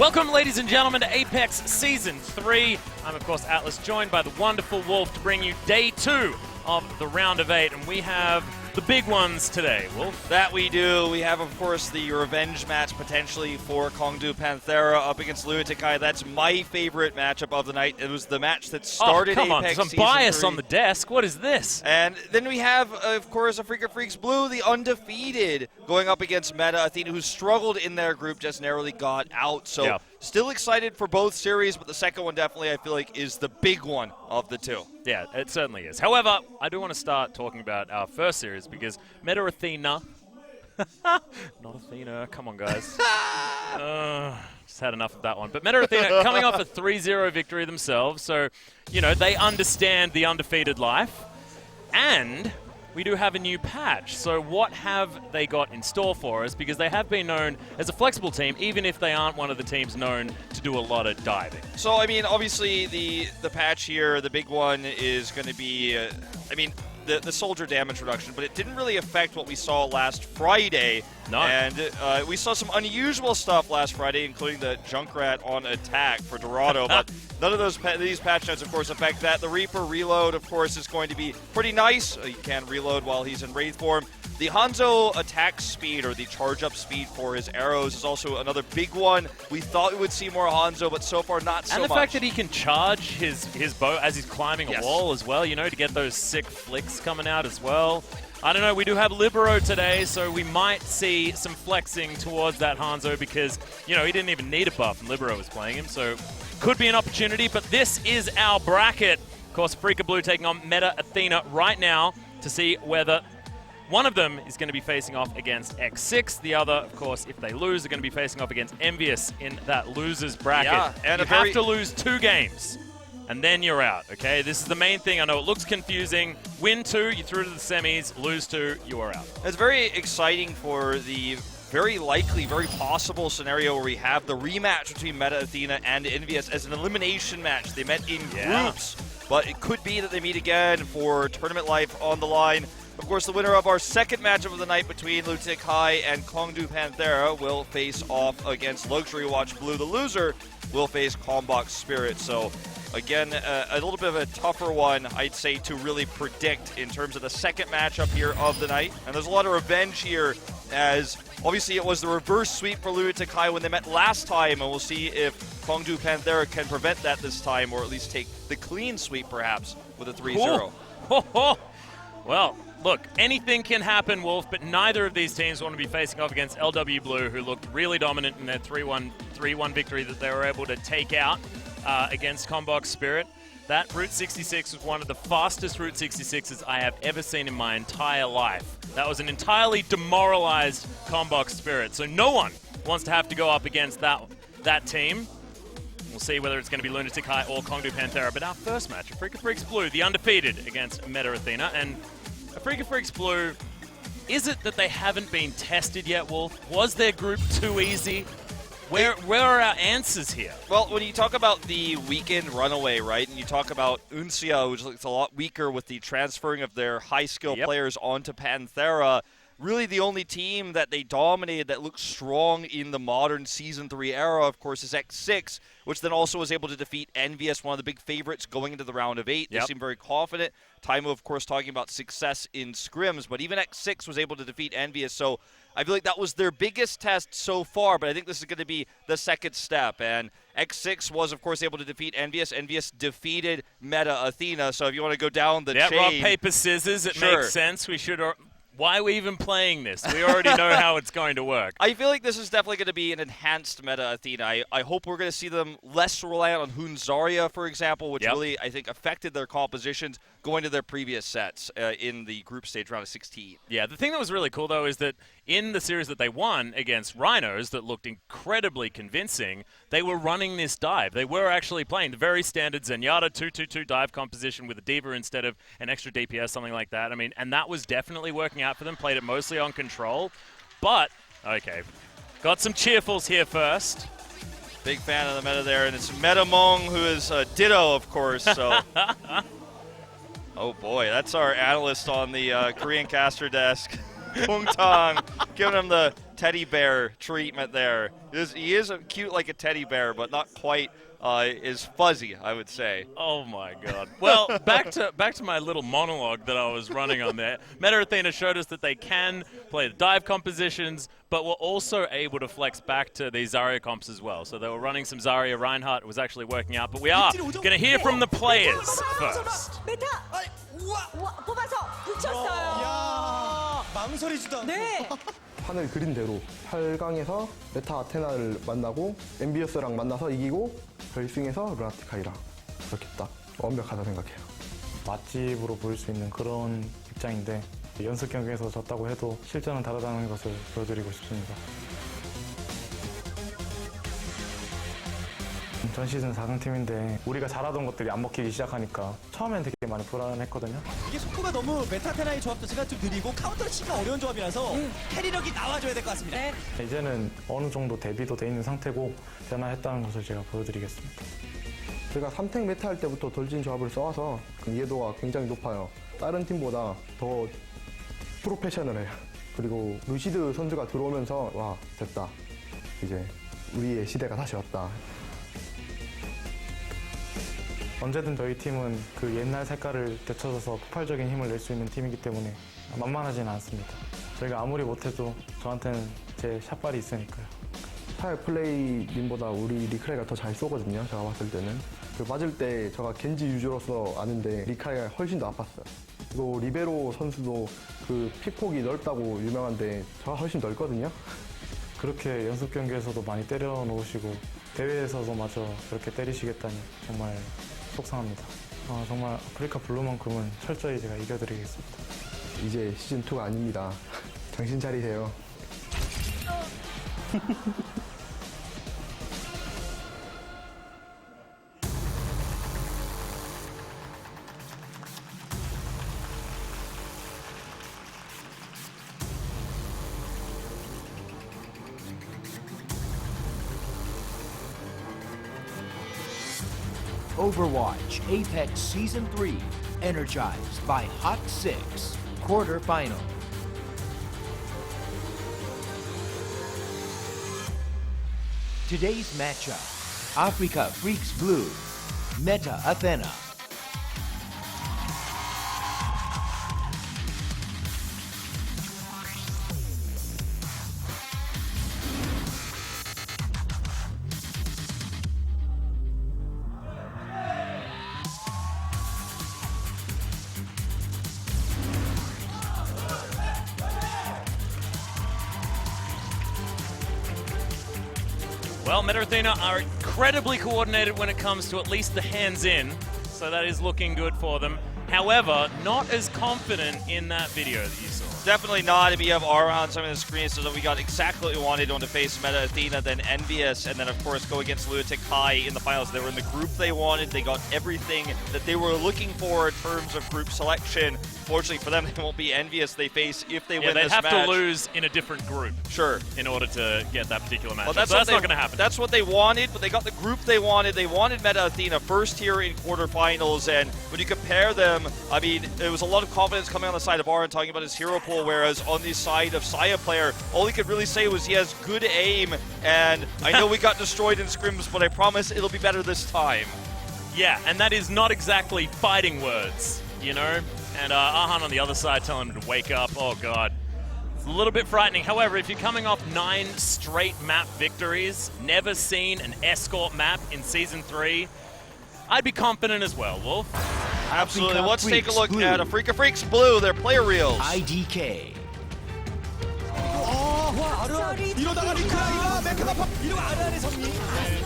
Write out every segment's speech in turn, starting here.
Welcome, ladies and gentlemen, to Apex Season 3. I'm, of course, Atlas, joined by the wonderful Wolf to bring you Day 2 of the Round of 8. And we have the big ones today, Wolf. That we do. We have, of course, the revenge match potentially for Kongdu Panthera up against Lunatic-Hai. That's my favorite matchup of the night. It was the match that started Apex on, some bias 3. On the desk. What is this? And then we have, of course, Africa Freaks Blue, the undefeated, going up against Meta Athena, who struggled in their group, just narrowly got out. So still excited for both series, but the second one definitely, I feel like, is the big one of the two. Yeah, it certainly is. However, I do want to start talking about our first series because Meta Athena, not Athena, come on guys. Just had enough of that one. But Meta Athena coming off a 3-0 victory themselves, so, you know, they understand the undefeated life. And we do have a new patch. So what have they got in store for us? Because they have been known as a flexible team, even if they aren't one of the teams known to do a lot of diving. So, I mean, obviously the patch here, the big one is going to be, the soldier damage reduction, but it didn't really affect what we saw last Friday. No. And we saw some unusual stuff last Friday, including the Junkrat on attack for Dorado, but none of these patch notes, of course, affect that. The Reaper reload, of course, is going to be pretty nice. You can reload while he's in Wraith form. The Hanzo attack speed, or the charge-up speed for his arrows, is also another big one. We thought we would see more Hanzo, but so far not so much. And the fact that he can charge his bow as he's climbing a wall as well, you know, to get those sick flicks coming out as well. I don't know, we do have Libero today, so we might see some flexing towards that Hanzo because, you know, he didn't even need a buff and Libero was playing him, so could be an opportunity, but this is our bracket. Of course, Africa Blue taking on Meta Athena right now to see whether one of them is going to be facing off against X6. The other, of course, if they lose, are going to be facing off against Envious in that losers bracket. Yeah, and you have to lose 2 games. And then you're out, okay? This is the main thing. I know it looks confusing. Win 2, you're through to the semis. Lose 2, you are out. It's very exciting for the very likely, very possible scenario where we have the rematch between Meta Athena and Envious as an elimination match. They met in groups, but it could be that they meet again for tournament life on the line. Of course, the winner of our second matchup of the night between Lunatic-Hai and Kongdu Panthera will face off against Luxury Watch Blue. The loser will face Combox Spirit. So, again, a little bit of a tougher one, I'd say, to really predict in terms of the second matchup here of the night. And there's a lot of revenge here, as obviously it was the reverse sweep for Lunatic-Hai when they met last time, and we'll see if Kongdu Panthera can prevent that this time, or at least take the clean sweep, perhaps, with a 3-0. Well, look, anything can happen, Wolf, but neither of these teams want to be facing off against LW Blue, who looked really dominant in their 3-1 victory that they were able to take out against Combox Spirit. That Route 66 was one of the fastest Route 66s I have ever seen in my entire life. That was an entirely demoralized Combox Spirit, so no one wants to have to go up against that team. We'll see whether it's going to be Lunatic-Hai or Kongdu Panthera. But our first match, Africa Freaks Blue, the undefeated against Meta Athena. And Africa Freaks Blue, is it that they haven't been tested yet, Wolf? Was their group too easy? Where are our answers here? Well, when you talk about the weekend runaway, right, and you talk about Uncia, which looks a lot weaker with the transferring of their high-skill players onto Panthera, really the only team that they dominated that looks strong in the modern Season 3 era, of course, is X6, which then also was able to defeat Envious, one of the big favorites going into the round of 8. They seem very confident. Taimo, of course, talking about success in scrims, but even X6 was able to defeat Envious, so I feel like that was their biggest test so far, but I think this is going to be the second step. And X6 was, of course, able to defeat Envious. Envious defeated Meta Athena, so if you want to go down the chain... rock, paper, scissors, it makes sense. We should... Why are we even playing this? We already know how it's going to work. I feel like this is definitely going to be an enhanced Meta Athena. I hope we're going to see them less reliant on Hun Zarya, for example, which really, I think, affected their compositions going to their previous sets in the group stage round of 16. Yeah, the thing that was really cool, though, is that in the series that they won against Rhinos that looked incredibly convincing, they were running this dive. They were actually playing the very standard Zenyatta 2-2-2 dive composition with a D.Va instead of an extra DPS, something like that. I mean, and that was definitely working out for them. Played it mostly on control. But, okay, got some cheerfuls here first. Big fan of the meta there, and it's Metamong, who is Ditto, of course, so... Oh boy, that's our analyst on the Korean caster desk. Pungtang giving him the teddy bear treatment there. He is cute like a teddy bear, but not quite as fuzzy, I would say. Oh my God. Well, back to my little monologue that I was running on there. Meta Athena showed us that they can play the dive compositions, but were also able to flex back to these Zarya comps as well. So they were running some Zarya Reinhardt. It was actually working out. But we are going to hear from the players first. 메타 뽑아서 붙였어요. 망설이지도 않고. 네. 판을 그린 대로 8강에서 메타 아테나를 만나고 엠비어스랑 만나서 이기고 결승에서 루나티카이랑 이렇게 딱 완벽하다 생각해요. 맛집으로 보일 수 있는 그런 입장인데 연습 경기에서 졌다고 해도 실전은 다르다는 것을 보여드리고 싶습니다. 전 시즌 4강 팀인데 우리가 잘하던 것들이 안 먹히기 시작하니까 처음엔 되게 많이 불안했거든요. 이게 속도가 너무 메타테나의 조합 자체가 좀 느리고 카운터를 치기가 어려운 조합이라서 캐리력이 나와줘야 될 것 같습니다. 네. 이제는 어느 정도 대비도 돼 있는 상태고 변화했다는 것을 제가 보여드리겠습니다. 제가 3탱 메타 할 때부터 돌진 조합을 써와서 그 이해도가 굉장히 높아요. 다른 팀보다 더 프로페셔널해요. 그리고 루시드 선수가 들어오면서 와 됐다. 이제 우리의 시대가 다시 왔다. 언제든 저희 팀은 그 옛날 색깔을 되찾아서 폭발적인 힘을 낼 수 있는 팀이기 때문에 만만하지는 않습니다. 저희가 아무리 못해도 저한테는 제 샷발이 있으니까요. 스타일 플레이님보다 우리 리크라이가 더 잘 쏘거든요. 제가 봤을 때는. 그 맞을 때 제가 겐지 유저로서 아는데 리크라이가 훨씬 더 아팠어요. 그리고 리베로 선수도 그 픽폭이 넓다고 유명한데 저가 훨씬 넓거든요. 그렇게 연습 경기에서도 많이 때려 놓으시고 대회에서도 마저 그렇게 때리시겠다니 정말 속상합니다. 정말 아프리카 블루만큼은 철저히 제가 이겨드리겠습니다. 이제 시즌2가 아닙니다. 정신 차리세요. Overwatch Apex Season 3, energized by Hot 6, quarterfinal. Today's matchup, Africa Freaks Blue, Meta Athena. Well, Meta Athena are incredibly coordinated when it comes to at least the hands in, so that is looking good for them. However, not as confident in that video that you saw. Definitely not. If you have Aura on some of the screens, so that we got exactly what we wanted on to face Meta Athena, then Envious, and then of course go against Lunatic Kai in the finals. They were in the group they wanted. They got everything that they were looking for in terms of group selection. Fortunately for them, they won't be Envious they face if they win they'd this have match. to lose in a different group. Sure. In order to get that particular match. Well, So that's not going to happen. That's what they wanted, but they got the group they wanted. They wanted Meta Athena first here in quarterfinals, and when you compare them, I mean, there was a lot of confidence coming on the side of Baron talking about his hero pool, whereas on the side of Saya player, all he could really say was he has good aim, and I know we got destroyed in scrims, but I promise it'll be better this time. Yeah, and that is not exactly fighting words, you know? And Ahan on the other side telling him to wake up. Oh, God. It's a little bit frightening. However, if you're coming off 9 straight map victories, never seen an escort map in Season 3, I'd be confident as well, Wolf. Absolutely. Africa Let's take a Freaks look Blue. at Africa Freaks Blue, their player reels. IDK. 와, 아르 이러다가 리크라이가 메카가 팍 이러면 아르의 성리.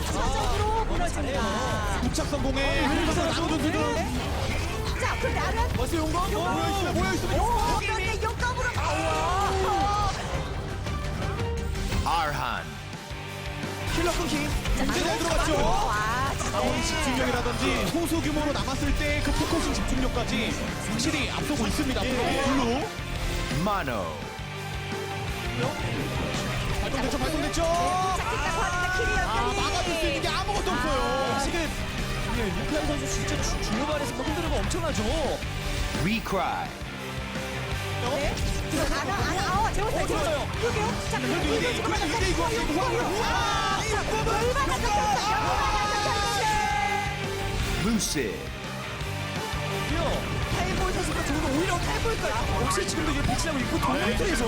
차적으로 무너집니다. 국착 성공에 한국에서 선수들. 자, 그런데 아른. 벌써 용감? 모여있으면 오, 그런데 용감으로. Arhan. 킬러 끊기. 문제 잘 들어갔죠. 와, 자원 집중력이라든지 소수 규모로 남았을 때 그 포커싱 집중력까지 확실히 앞서고 있습니다. 블루. Mano. 발동됐죠. 시작했다고 하는데 킬이 연결이. 막아줄 수 있는 게 아무것도 없어요. 지금 유크라이 선수 진짜 중후반에서 흔들리고 엄청나죠. Recry. 네. 재웠어요. 재웠어요. 여기요. 자, 그리고 이게 이거 자, 얼마나 Lucid. 타이볼 선수가 저는 오히려 타이볼까지 혹시 지금도 이제 배치하고 있고 동물트에서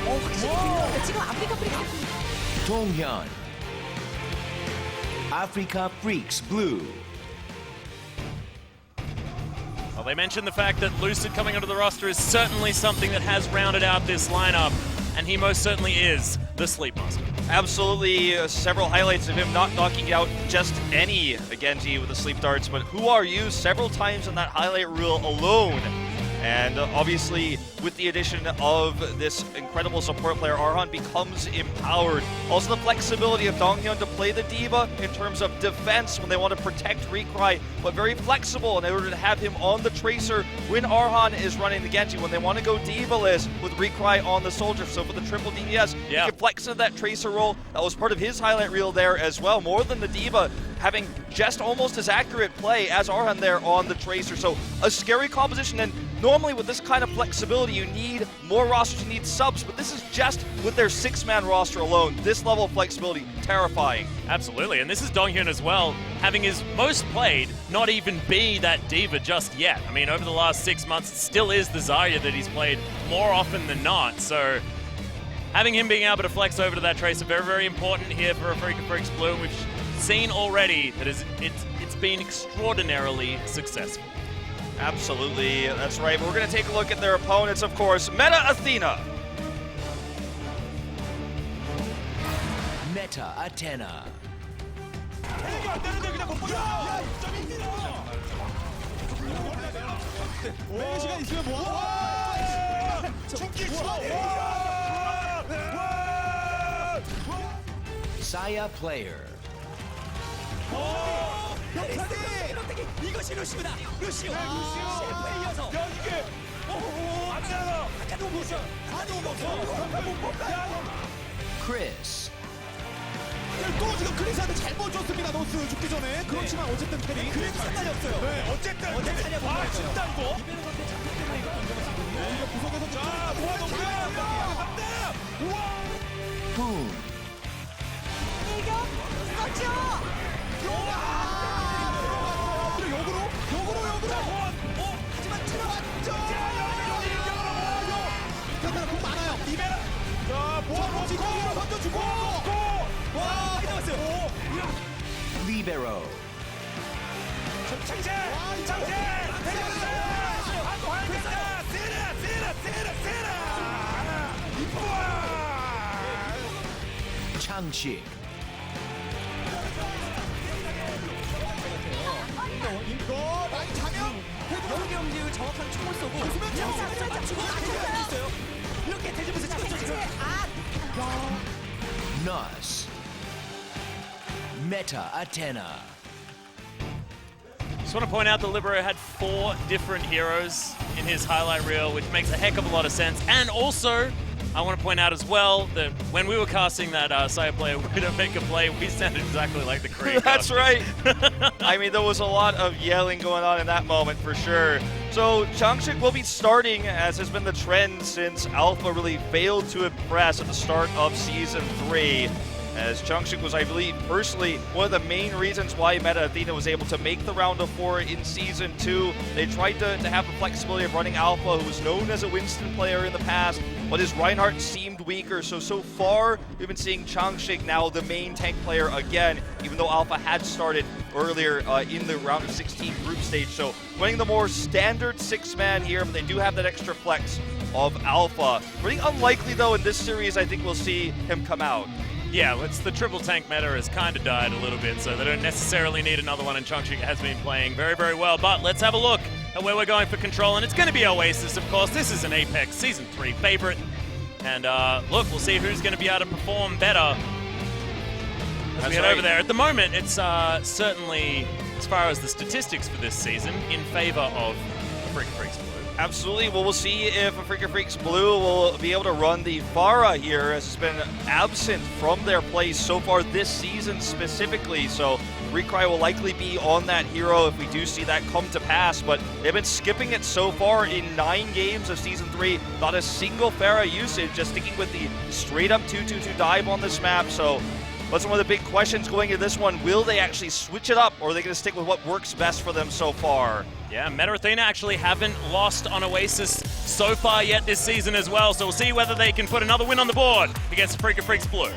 확실히 빛나는데 지금 아프리카 프리가 Donghyun. Africa Freaks Blue. Well, they mentioned the fact that Lucid coming onto the roster is certainly something that has rounded out this lineup, and he most certainly is the Sleep Master. Absolutely, several highlights of him not knocking out just any Genji with the sleep darts, but who are you several times in that highlight reel alone. And obviously, with the addition of this incredible support player, Arhan becomes empowered. Also, the flexibility of Donghyun to play the Diva in terms of defense when they want to protect Recry, but very flexible in order to have him on the Tracer when Arhan is running the Genji, when they want to go Diva-less with Recry on the Soldier. So for the triple DPS, he can flex into that Tracer role. That was part of his highlight reel there as well, more than the Diva, having just almost as accurate play as Arhan there on the Tracer. So a scary composition, and normally with this kind of flexibility, you need more rosters, you need subs, but this is just with their 6-man roster alone. This level of flexibility, terrifying. Absolutely, and this is Donghyun as well, having his most played not even be that Diva just yet. I mean, over the last 6 months, it still is the Zarya that he's played more often than not, so having him being able to flex over to that Tracer, very, very important here for Africa Freaks Blue, and we've seen already that it's been extraordinarily successful. Absolutely, that's right. We're going to take a look at their opponents, of course. Meta Athena. Meta Athena. 시간 있으면 뭐? Saya Player. 이것이 루시오다. 루시오. 실패에 이어서. 야 이게. 아까도 보셔. Chris. 또 지금 크리스한테 잘못 줬습니다. 노스 죽기 전에. 그렇지만 어쨌든 캐리. 그래도 상관이 없어요. 네, 어쨌든 살려 봐. 진짜 이거. 이베르 선수 잡기 때문에 이것도 인정했습니다. 이거 구석에서 자, 모아놓고요. 우와. Boom. 이겨. 그렇죠. 하지만 들어갔죠. 괜찮아, 공 많아요. 이베르. 자, 모아놓고 던져주고. 와, 이겼어요. Libero. 장재. Changshik. 이거 많이 자면 여러 경기를 정확한 총을 쏘고 웃으면 주고 있어요. 이렇게 대지면서 찍었죠 지금. Nus. Meta Athena. Just want to point out that Libero had 4 different heroes in his highlight reel, which makes a heck of a lot of sense. And also, I want to point out as well that when we were casting that Saya player, we don't make a play, we sounded exactly like the Korean. That's right. I mean, there was a lot of yelling going on in that moment for sure. So Changshik will be starting, as has been the trend since Alpha really failed to impress at the start of Season 3. As Changshik was, I believe, personally, one of the main reasons why Meta Athena was able to make the round of 4 in Season 2. They tried to have the flexibility of running Alpha, who was known as a Winston player in the past, but his Reinhardt seemed weaker. So far, we've been seeing Changshik now the main tank player again, even though Alpha had started earlier in the round of 16 group stage. So running the more standard 6-man here, but they do have that extra flex of Alpha. Pretty unlikely, though, in this series, I think we'll see him come out. Yeah, it's the triple tank meta has kind of died a little bit, so they don't necessarily need another one, and Changshik has been playing very, very well. But let's have a look at where we're going for control, and it's going to be Oasis, of course. This is an Apex Season 3 favorite. And look, we'll see who's going to be able to perform better as we head over there. At the moment, it's certainly, as far as the statistics for this season, in favor of Africa Freaks Blue. Absolutely. Well, we'll see if Africa Freaks Blue will be able to run the Pharah here, as it's been absent from their play so far this season specifically. So Recry will likely be on that hero if we do see that come to pass, but they've been skipping it so far in 9 games of Season 3. Not a single Pharah usage, just sticking with the straight-up 2-2-2 dive on this map. So that's one of the big questions going into this one. Will they actually switch it up, or are they going to stick with what works best for them so far? Yeah, Meta Athena actually haven't lost on Oasis so far yet this season as well, so we'll see whether they can put another win on the board against Freak of Freaks Blue.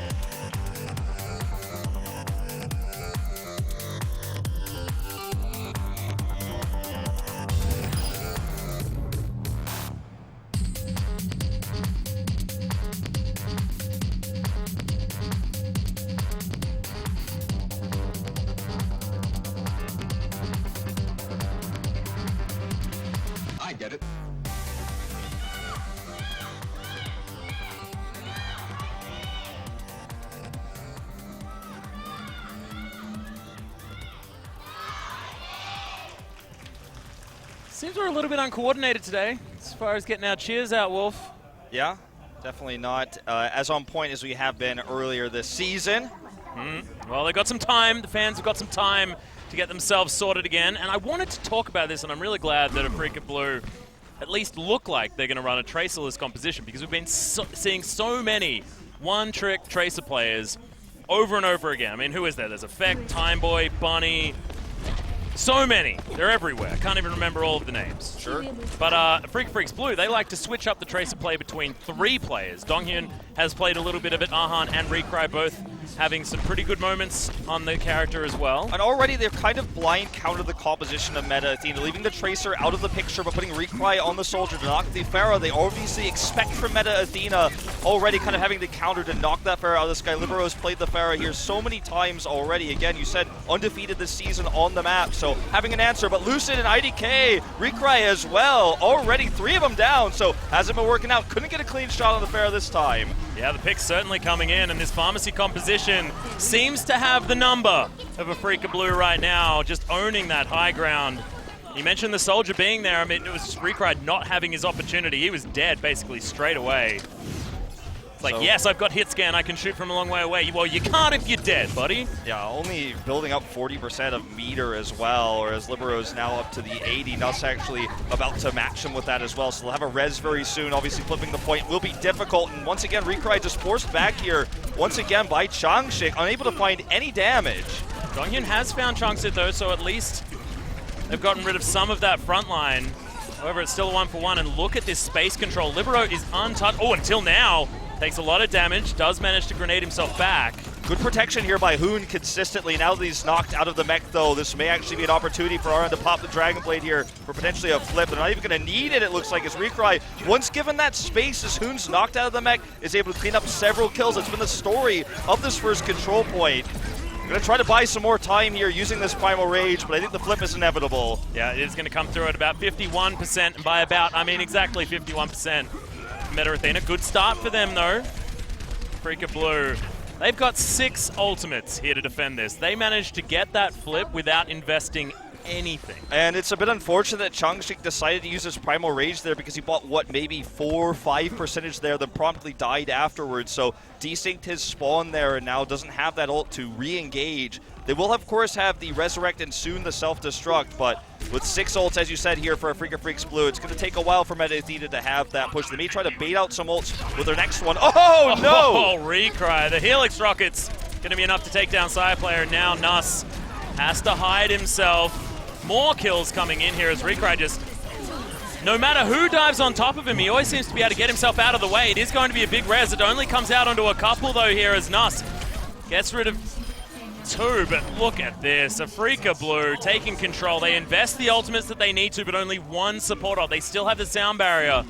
I get it. Seems we're a little bit uncoordinated today as far as getting our cheers out, Wolf. Yeah, definitely not as on point as we have been earlier this season. Well, they've got some time. The fans have got some time to get themselves sorted again. And I wanted to talk about this, and I'm really glad that a Freak of Blue at least look like they're going to run a Tracerless composition, because we've been seeing so many one-trick Tracer players over and over again. I mean, who is there? There's Effect, Timeboy, Bunny. So many. They're everywhere. I can't even remember all of the names. Sure. But Freak Freaks Blue, they like to switch up the Tracer play between 3 players. Donghyun has played a little bit of it. Ahan and Recry both having some pretty good moments on the character as well. And already they've kind of blind countered the composition of Meta Athena, leaving the Tracer out of the picture but putting Recry on the Soldier to knock the Pharah. They obviously expect from Meta Athena already kind of having the counter to knock that Pharah out of the sky. Libero has played the Pharah here so many times already. Again, you said undefeated this season on the map, so having an answer. But Lucid and IDK, Recry as well, already 3 of them down, so hasn't been working out. Couldn't get a clean shot on the Pharah this time. Yeah, the pick's certainly coming in, and this Pharmacy composition seems to have the number of a Freak of Blue right now, just owning that high ground. You mentioned the Soldier being there. I mean, it was Recry not having his opportunity. He was dead basically straight away. It's like, yes, I've got hit scan. I can shoot from a long way away. Well, you can't if you're dead, buddy. Yeah, only building up 40% of meter as well, whereas Libero's now up to the 80. Nuss actually about to match him with that as well, so they'll have a res very soon. Obviously, flipping the point will be difficult, and once again, Recry just forced back here, once again by Changshik, unable to find any damage. Donghyun has found Changsit though, so at least they've gotten rid of some of that front line. However, it's still a 1-for-1, and look at this space control. Libero is untouched. Oh, until now. Takes a lot of damage, does manage to grenade himself back. Good protection here by Hoon consistently. Now that he's knocked out of the mech, though, this may actually be an opportunity for Aran to pop the Dragon Blade here for potentially a flip. They're not even going to need it looks like, as Recry, once given that space, as Hoon's knocked out of the mech, is able to clean up several kills. It's been the story of this first control point. Going to try to buy some more time here using this Primal Rage, but I think the flip is inevitable. Yeah, it is going to come through at about 51%, and by about, I mean exactly 51%. Meta Athena, good start for them though. Freak of Blue, they've got 6 ultimates here to defend this. They managed to get that flip without investing anything. And it's a bit unfortunate that Changshik decided to use his Primal Rage there, because he bought, what, maybe 4-5% there, then promptly died afterwards. So desynced his spawn there and now doesn't have that ult to re-engage. They will, of course, have the Resurrect and soon the Self-Destruct, but with 6 ults, as you said here, for a Freak of Freaks Blue, it's going to take a while for Meta Athena to have that push. They may try to bait out some ults with their next one. Oh, no! Oh, Recry. The Helix Rocket's going to be enough to take down Side Player. Now Nuss has to hide himself. More kills coming in here as Recry just... No matter who dives on top of him, he always seems to be able to get himself out of the way. It is going to be a big res. It only comes out onto a couple, though, here as Nuss gets rid of 2, but look at this. A Freak of Blue taking control. They invest the ultimates that they need to, but only 1 support ult. They still have the sound barrier.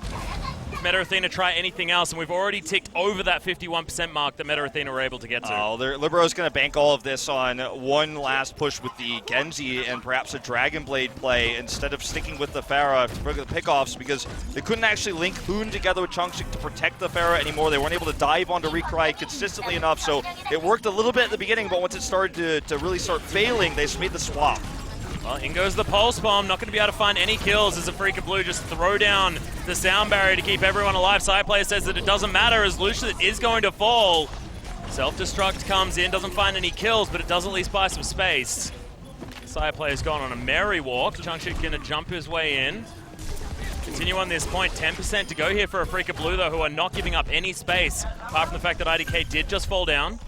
Meta Athena try anything else, and we've already ticked over that 51% mark that Meta Athena were able to get to. Oh, Libero's going to bank all of this on one last push with the Genji and perhaps a Dragon Blade play instead of sticking with the Pharah for the pickoffs, because they couldn't actually link Hoon together with Changshik to protect the Pharah anymore. They weren't able to dive onto Recry consistently enough, so it worked a little bit at the beginning, but once it started to really start failing, they just made the swap. Well, in goes the Pulse Bomb. Not going to be able to find any kills as a Freak of Blue just throw down the sound barrier to keep everyone alive. Side player says that it doesn't matter as Lucius is going to fall. Self-destruct comes in, doesn't find any kills, but it does at least buy some space. Sire player's gone on a merry walk. Changshik gonna jump his way in. Continue on this point. 10% to go here for Afrika Blue, though, who are not giving up any space, apart from the fact that IDK did just fall down.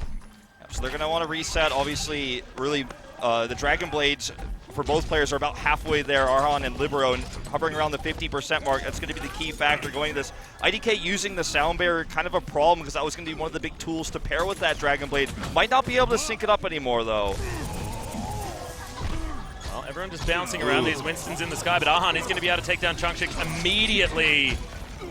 So they're going to want to reset. Obviously, really, the Dragon Blades for both players are about halfway there, Arhan and Libero, and hovering around the 50% mark. That's going to be the key factor going into this. IDK using the sound barrier, kind of a problem, because that was going to be one of the big tools to pair with that Dragon Blade. Might not be able to sync it up anymore, though. Well, everyone just bouncing around these Winstons in the sky, but Arhan is going to be able to take down Changshik immediately.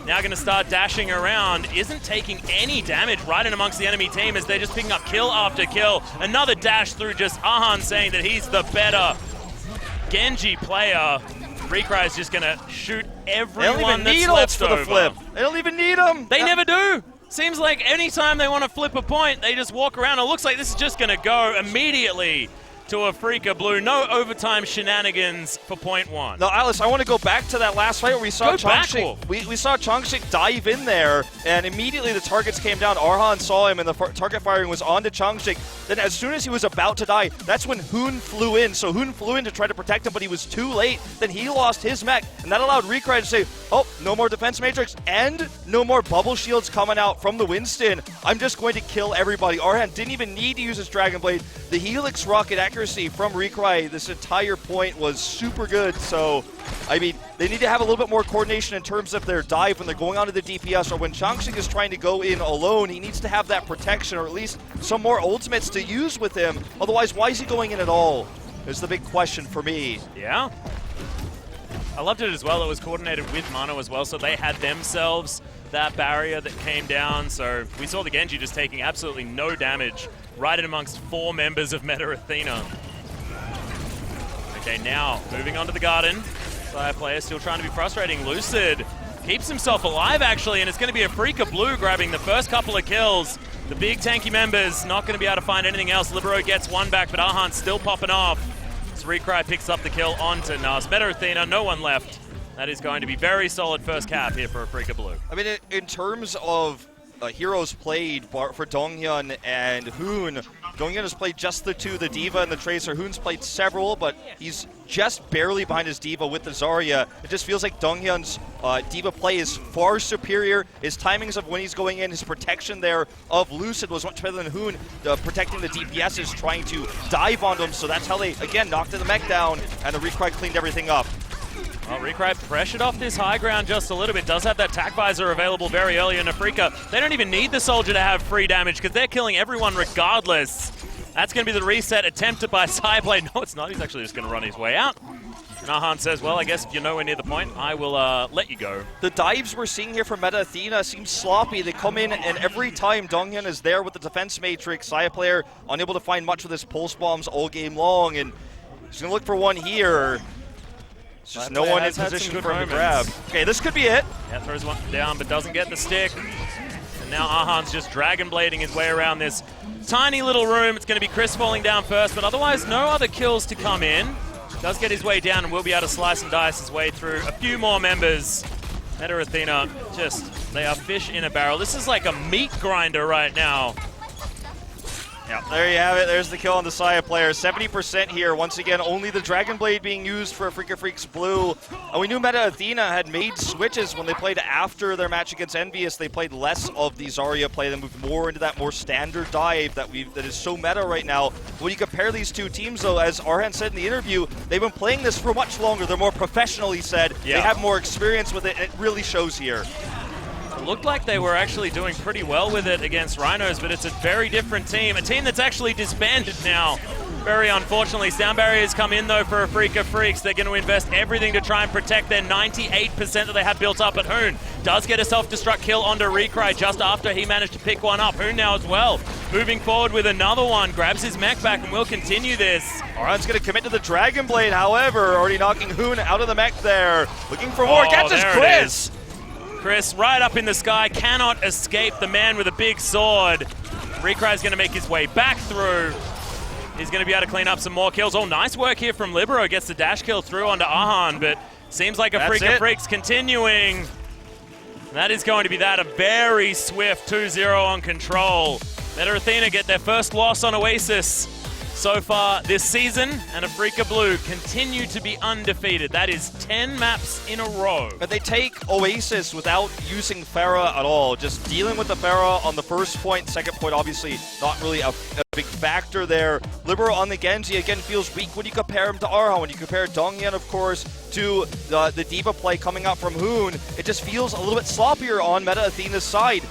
Now going to start dashing around, isn't taking any damage right in amongst the enemy team as they're just picking up kill after kill. Another dash through, just Arhan saying that he's the better Genji player. Recry is just going to shoot everyone that's left for the flip. They don't even need them. They never do. Seems like anytime they want to flip a point, they just walk around. It looks like this is just going to go immediately to Afrika Blue. No overtime shenanigans for point one. No, Alice, I want to go back to that last fight where we saw Changshik. We saw Changshik dive in there, and immediately the targets came down. Arhan saw him, and the target firing was onto Changshik. Then as soon as he was about to die, that's when Hoon flew in. So Hoon flew in to try to protect him, but he was too late. Then he lost his mech, and that allowed Recry to say, oh, no more defense matrix, and no more bubble shields coming out from the Winston. I'm just going to kill everybody. Arhan didn't even need to use his Dragon Blade. The Helix rocket accuracy from Recry this entire point was super good. So, I mean, they need to have a little bit more coordination in terms of their dive when they're going onto the DPS, or when Changshik is trying to go in alone. He needs to have that protection, or at least some more ultimates to use with him. Otherwise, why is he going in at all? Is the big question for me. Yeah. I loved it as well. It was coordinated with Mano as well, so they had themselves that barrier that came down. So we saw the Genji just taking absolutely no damage right in amongst 4 members of Meta Athena. Okay, now moving on to the Garden. Sire player still trying to be frustrating. Lucid keeps himself alive, actually, and it's going to be Afrika Blue grabbing the first couple of kills. The big tanky members not going to be able to find anything else. Libero gets one back, but Arhan's still popping off. So Recry picks up the kill onto Nas. Meta Athena, no one left. That is going to be very solid first cap here for Afrika Blue. I mean, in terms of heroes played for Donghyun and Hoon, Donghyun has played just the 2, the D.Va and the Tracer. Hoon's played several, but he's just barely behind his D.Va with the Zarya. It just feels like Donghyun's D.Va play is far superior. His timings of when he's going in, his protection there of Lucid was much better than Hoon. Protecting the DPS is trying to dive onto him, so that's how they, again, knocked the mech down, and the Recry cleaned everything up. Well, Recry pressured off this high ground just a little bit. Does have that tac visor available very early in Afrika. They don't even need the soldier to have free damage because they're killing everyone regardless. That's going to be the reset attempted by Cyblade. No, it's not. He's actually just going to run his way out. Nahan says, well, I guess if you're nowhere near the point, I will let you go. The dives we're seeing here from Meta Athena seem sloppy. They come in, and every time Donghyun is there with the defense matrix, Saya player unable to find much with his pulse bombs all game long, and he's going to look for one here. It's just no one in position for him to grab. Okay, this could be it. Yeah, throws one down, but doesn't get the stick. And now Ahan's just Dragon Blading his way around this tiny little room. It's going to be Chris falling down first, but otherwise no other kills to come in. Does get his way down and will be able to slice and dice his way through a few more members. Meta Athena, just, they are fish in a barrel. This is like a meat grinder right now. Yep, there you have it. There's the kill on the Saya player. 70% here. Once again, only the Dragon Blade being used for Afrika Freaks Blue. And we knew Meta Athena had made switches when they played after their match against Envious. They played less of the Zarya play. They moved more into that more standard dive that is so meta right now. When you compare these two teams, though, as Arhan said in the interview, they've been playing this for much longer. They're more professional, he said. Yeah. They have more experience with it, and it really shows here. It looked like they were actually doing pretty well with it against Rhinos, but it's a very different team. A team that's actually disbanded now. Very unfortunately. Sound barriers come in, though, for Afrika Freaks. They're going to invest everything to try and protect their 98% that they had built up at Hoon. Does get a self-destruct kill onto Recry just after he managed to pick one up. Hoon now as well. Moving forward with another one. Grabs his mech back and will continue this. Arhan's going to commit to the Dragon Blade, however. Already knocking Hoon out of the mech there. Looking for more. Catches Chris. Chris, right up in the sky, cannot escape the man with a big sword. Recry's going to make his way back through. He's going to be able to clean up some more kills. Oh, nice work here from Libero. Gets the dash kill through onto Arhan, but seems like Afrika Freaks continuing. That is going to be that, a very swift 2-0 on control. Meta Athena get their first loss on Oasis. so far this season, and Afrika Blue continue to be undefeated. That is 10 maps in a row. But they take Oasis without using Pharah at all. Just dealing with the Pharah on the first point. Second point, obviously, not really a big factor there. Libero on the Genji, again, feels weak when you compare him to Arhan. When you compare Donghyun, of course, to the D.Va play coming out from Hoon, it just feels a little bit sloppier on Meta Athena's side.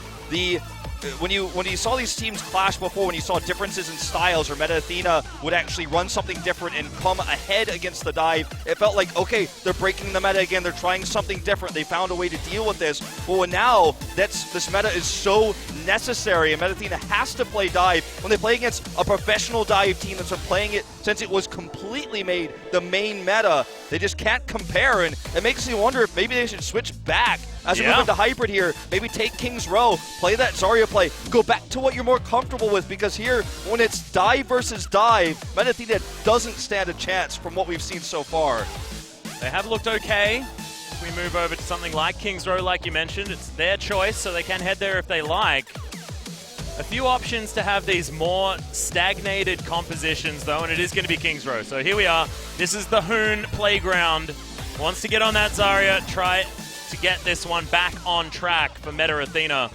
When you saw these teams clash before, when you saw differences in styles, or Meta Athena would actually run something different and come ahead against the dive, it felt like, okay, they're breaking the meta again, they're trying something different, they found a way to deal with this. But now, this meta is so necessary, and Meta Athena has to play dive. When they play against a professional dive team that's been playing it since it was completely made the main meta, they just can't compare, and it makes me wonder if maybe they should switch back as we move into hybrid here. Maybe take King's Row, play that Zarya play, go back to what you're more comfortable with, because here, when it's dive versus dive, Meta Athena doesn't stand a chance from what we've seen so far. They have looked okay. If we move over to something like King's Row, like you mentioned, it's their choice, so they can head there if they like. A few options to have these more stagnated compositions, though, and it is going to be King's Row. So here we are. This is the Hoon playground. Wants to get on that Zarya, try to get this one back on track for Meta Athena.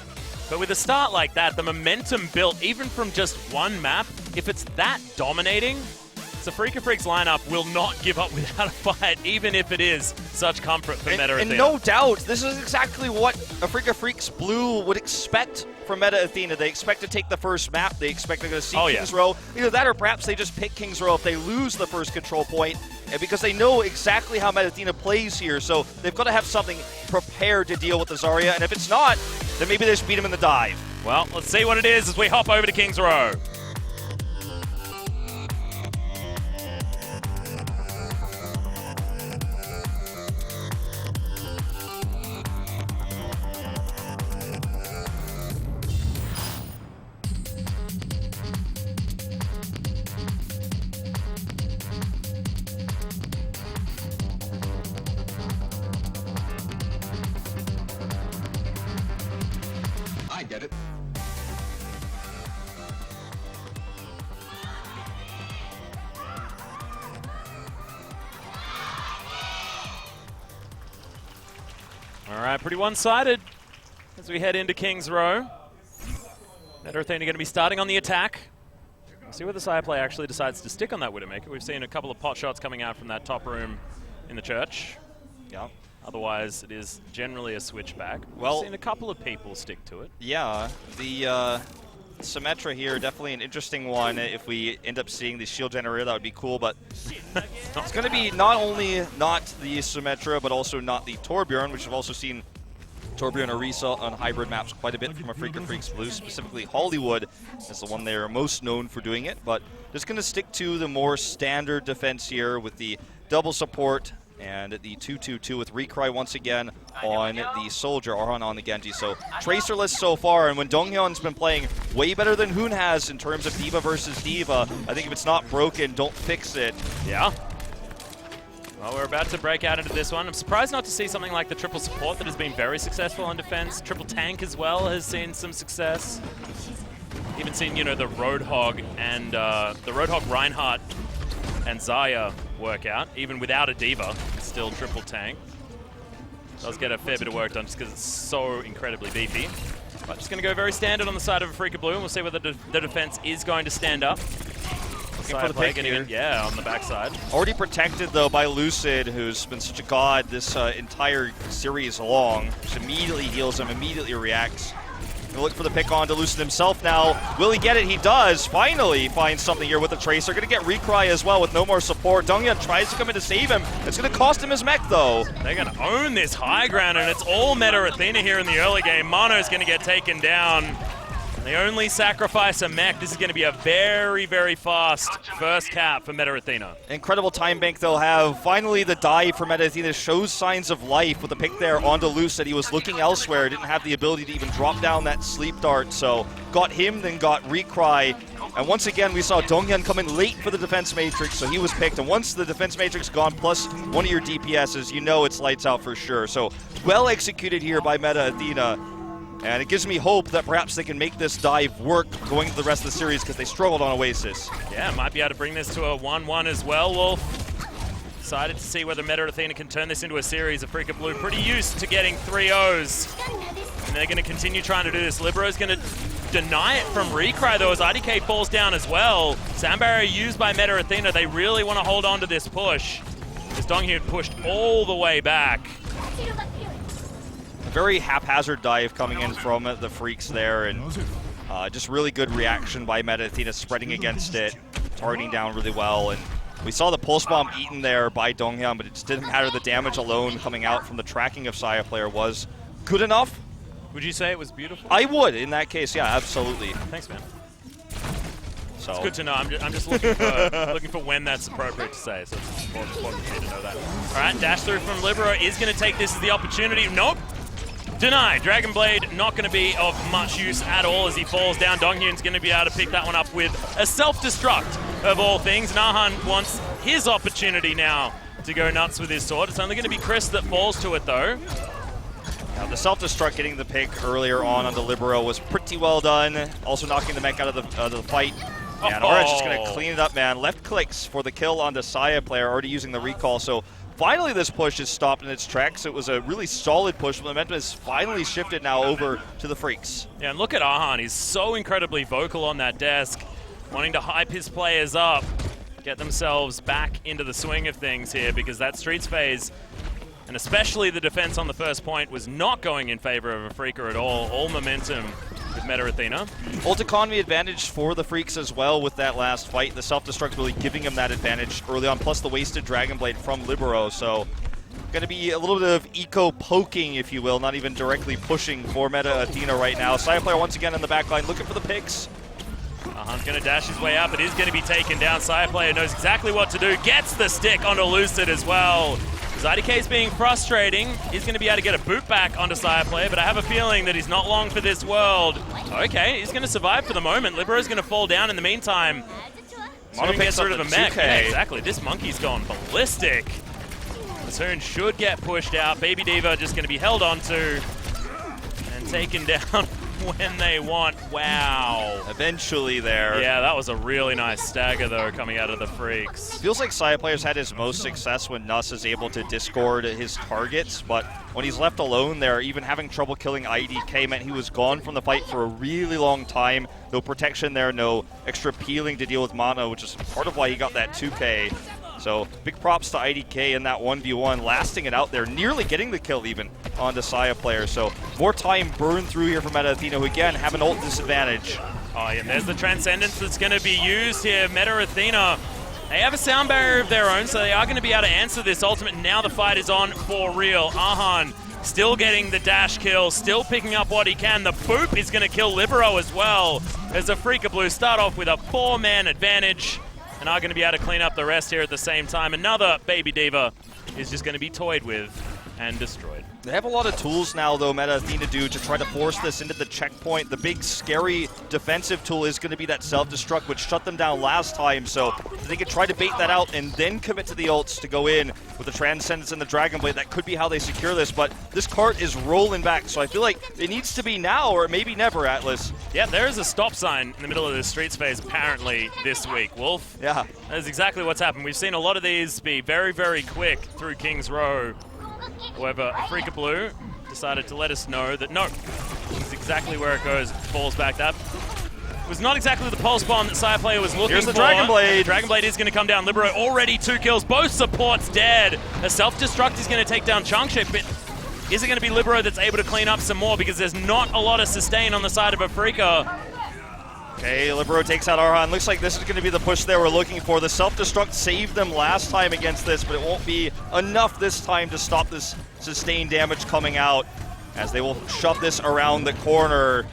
But with a start like that, the momentum built even from just one map, if it's that dominating, Afrika Freaks lineup will not give up without a fight, even if it is such comfort for Meta Athena. And no doubt, this is exactly what Afrika Freaks Blue would expect from Meta Athena. They expect to take the first map. They expect they're going to see King's Row. Either that, or perhaps they just pick King's Row if they lose the first control point, and because they know exactly how Meta Athena plays here. So they've got to have something prepared to deal with the Zarya, and if it's not, then maybe they just beat him in the dive. Well, let's see what it is as we hop over to King's Row. I get it. All right, pretty one-sided as we head into King's Row. Meta Athena going to be starting on the attack. We'll see where the side play actually decides to stick on that Widowmaker. We've seen a couple of pot shots coming out from that top room in the church. Yeah. Otherwise, it is generally a switchback. Well, we've seen a couple of people stick to it. Yeah, the Symmetra here, definitely an interesting one. If we end up seeing the shield generator, that would be cool, but it's going to be not only not the Symmetra, but also not the Torbjorn, which we've also seen Torbjorn Orisa on hybrid maps quite a bit from Afrika Freaks Blue, specifically Hollywood is the one they're most known for doing it, but just going to stick to the more standard defense here with the double support and the 2-2-2 with Recry once again on the Soldier, Arhan on the Genji. So Tracerless so far, and when Donghyun's been playing way better than Hoon has in terms of D.Va versus D.Va, I think if it's not broken, don't fix it. Yeah. Well, we're about to break out into this one. I'm surprised not to see something like the triple support that has been very successful on defense. Triple tank as well has seen some success. Even seen, you know, the Roadhog and the Roadhog Reinhardt and Zarya work out, even without a D.Va, still triple tank. Does get a fair bit of work done just because it's so incredibly beefy. But just going to go very standard on the side of Afrika Blue, and we'll see whether the defense is going to stand up. Looking for the pick here. Yeah, on the backside. Already protected, though, by Lucid, who's been such a god this entire series long. Just immediately heals him, immediately reacts. Gonna look for the pick on to Lucid himself now. Will he get it? He does. Finally finds something here with the Tracer. Gonna get Recry as well with no more support. Donghyun tries to come in to save him. It's gonna cost him his mech, though. They're gonna own this high ground, and it's all Meta Athena here in the early game. Mono's gonna get taken down. They only sacrifice a mech. This is going to be a very, very fast first cap for Meta Athena. Incredible time bank they'll have. Finally, the dive for Meta Athena shows signs of life with the pick there onto Lucid. He was looking elsewhere, didn't have the ability to even drop down that sleep dart. So got him, then got Recry. And once again, we saw Donghyun come in late for the defense matrix, so he was picked. And once the defense matrix gone, plus one of your DPSs, you know it's lights out for sure. So well executed here by Meta Athena. And it gives me hope that perhaps they can make this dive work going to the rest of the series because they struggled on Oasis. Yeah, might be able to bring this to a 1-1 as well, Wolf. Excited to see whether Meta Athena can turn this into a series. Afrika Blue pretty used to getting 3-0s. And they're going to continue trying to do this. Libero's going to deny it from Recry, though, as IDK falls down as well. Sound barrier used by Meta Athena. They really want to hold on to this push, as Donghyun pushed all the way back. A very haphazard dive coming in from the Freaks there, and just really good reaction by Meta Athena, spreading against it, targeting down really well. And we saw the pulse bomb eaten there by Donghyun, but it just didn't matter. The damage alone coming out from the tracking of Saya player was good enough. Would you say it was beautiful? I would, in that case, yeah, absolutely. Thanks, man. So It's good to know. I'm just looking for looking for when that's appropriate to say. So it's important for me to know that. All right, dash through from Libero is going to take this as the opportunity. Nope. Denied. Dragon Blade not going to be of much use at all as he falls down. Donghyun's going to be able to pick that one up with a self-destruct of all things. Nahan wants his opportunity now to go nuts with his sword. It's only going to be Chris that falls to it, though. Now, the self-destruct getting the pick earlier on the Libero was pretty well done. Also knocking the mech out of the fight. And Orange is going to clean it up, man. Left clicks for the kill on the Saya player, already using the recall. So finally this push is stopped in its tracks. It was a really solid push. Momentum has finally shifted now over to the Freaks. Yeah, and look at Ahan. He's so incredibly vocal on that desk, wanting to hype his players up, get themselves back into the swing of things here, because that Streets phase, and especially the defense on the first point, was not going in favor of Afrika at all. All momentum with Meta Athena. Ult economy advantage for the Freaks as well with that last fight. The self-destruct really giving him that advantage early on, plus the wasted Dragon Blade from Libero. So going to be a little bit of eco-poking, if you will, not even directly pushing for Meta Athena right now. Saya player once again in the back line looking for the picks. Ahan's going to dash his way up. It is going to be taken down. Saya player knows exactly what to do. Gets the stick onto Lucid as well. IDK is being frustrating. He's going to be able to get a boot back onto Saya player, but I have a feeling that he's not long for this world. Okay, he's going to survive for the moment. Libero's going to fall down in the meantime. Mono gets rid of a mech. 2K. Yeah, exactly. This monkey's gone ballistic. Masoon should get pushed out. Baby Diva just going to be held onto and taken down when they want. Wow. Eventually there. Yeah, that was a really nice stagger, though, coming out of the Freaks. Feels like Saya players had his most success when Nuss is able to discord his targets, but when he's left alone there, even having trouble killing IDK meant he was gone from the fight for a really long time. No protection there, no extra peeling to deal with mana, which is part of why he got that 2K. So big props to IDK in that 1v1, lasting it out there, nearly getting the kill even on the Saya player. So more time burned through here for Meta Athena, who again have an ult disadvantage. Oh, yeah, there's the Transcendence that's going to be used here. Meta Athena, they have a sound barrier of their own, so they are going to be able to answer this ultimate. Now the fight is on for real. Ahan still getting the dash kill, still picking up what he can. The boop is going to kill Libero as well, as the Afrika Blue start off with a 4-man advantage and are going to be able to clean up the rest here at the same time. Another Baby Diva is just going to be toyed with and destroyed. They have a lot of tools now, though, Meta Athena do, to try to force this into the checkpoint. The big, scary defensive tool is going to be that self-destruct, which shut them down last time. So if they could try to bait that out and then commit to the ults to go in with the Transcendence and the Dragon Blade, that could be how they secure this. But this cart is rolling back, so I feel like it needs to be now or maybe never, Atlas. Yeah, there is a stop sign in the middle of this Streets phase apparently this week, Wolf. Yeah. That's exactly what's happened. We've seen a lot of these be very, very quick through King's Row. However, Afrika Blue decided to let us know that no, it's exactly where it goes. Falls back. That was not exactly the pulse bomb that Saya player was looking for. Here's the Dragon Blade. Dragon Blade is going to come down. Libero already 2 kills. Both supports dead. A self-destruct is going to take down Changship, but is it going to be Libero that's able to clean up some more, because there's not a lot of sustain on the side of Afrika. Okay, Libero takes out Arhan. Looks like this is going to be the push they were looking for. The self-destruct saved them last time against this, but it won't be enough this time to stop this sustained damage coming out, as they will shove this around the corner.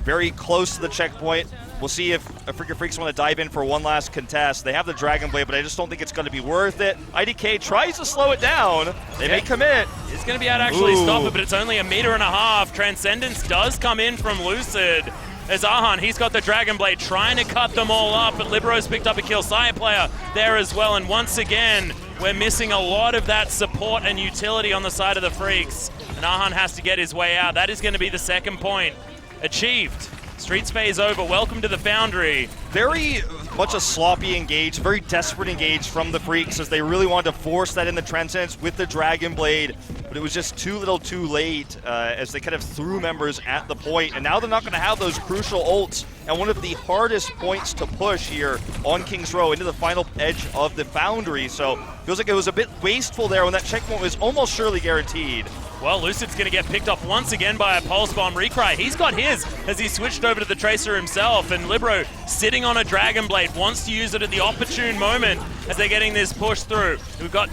Very close to the checkpoint. We'll see if Afrika Freaks want to dive in for one last contest. They have the Dragon Blade, but I just don't think it's going to be worth it. IDK tries to slow it down. They may commit. It's going to be able to actually stop it, but it's only 1.5 meters. Transcendence does come in from Lucid. As Ahan, he's got the Dragon Blade trying to cut them all up, but Libero's picked up a kill. Saya player there as well, and once again, we're missing a lot of that support and utility on the side of the Freaks. And Ahan has to get his way out. That is going to be the second point achieved. Streets phase over. Welcome to the Foundry. Very much a sloppy engage, very desperate engage from the Freaks as they really wanted to force that in the Transcendence with the Dragon Blade, but it was just too little too late as they kind of threw members at the point, and now they're not going to have those crucial ults and one of the hardest points to push here on King's Row into the final edge of the Foundry, so feels like it was a bit wasteful there when that checkpoint was almost surely guaranteed. Well, Lucid's going to get picked off once again by a Pulse Bomb. Recry, he's got his as he switched over to the Tracer himself. And Libero, sitting on a Dragon Blade, wants to use it at the opportune moment as they're getting this push through. We've got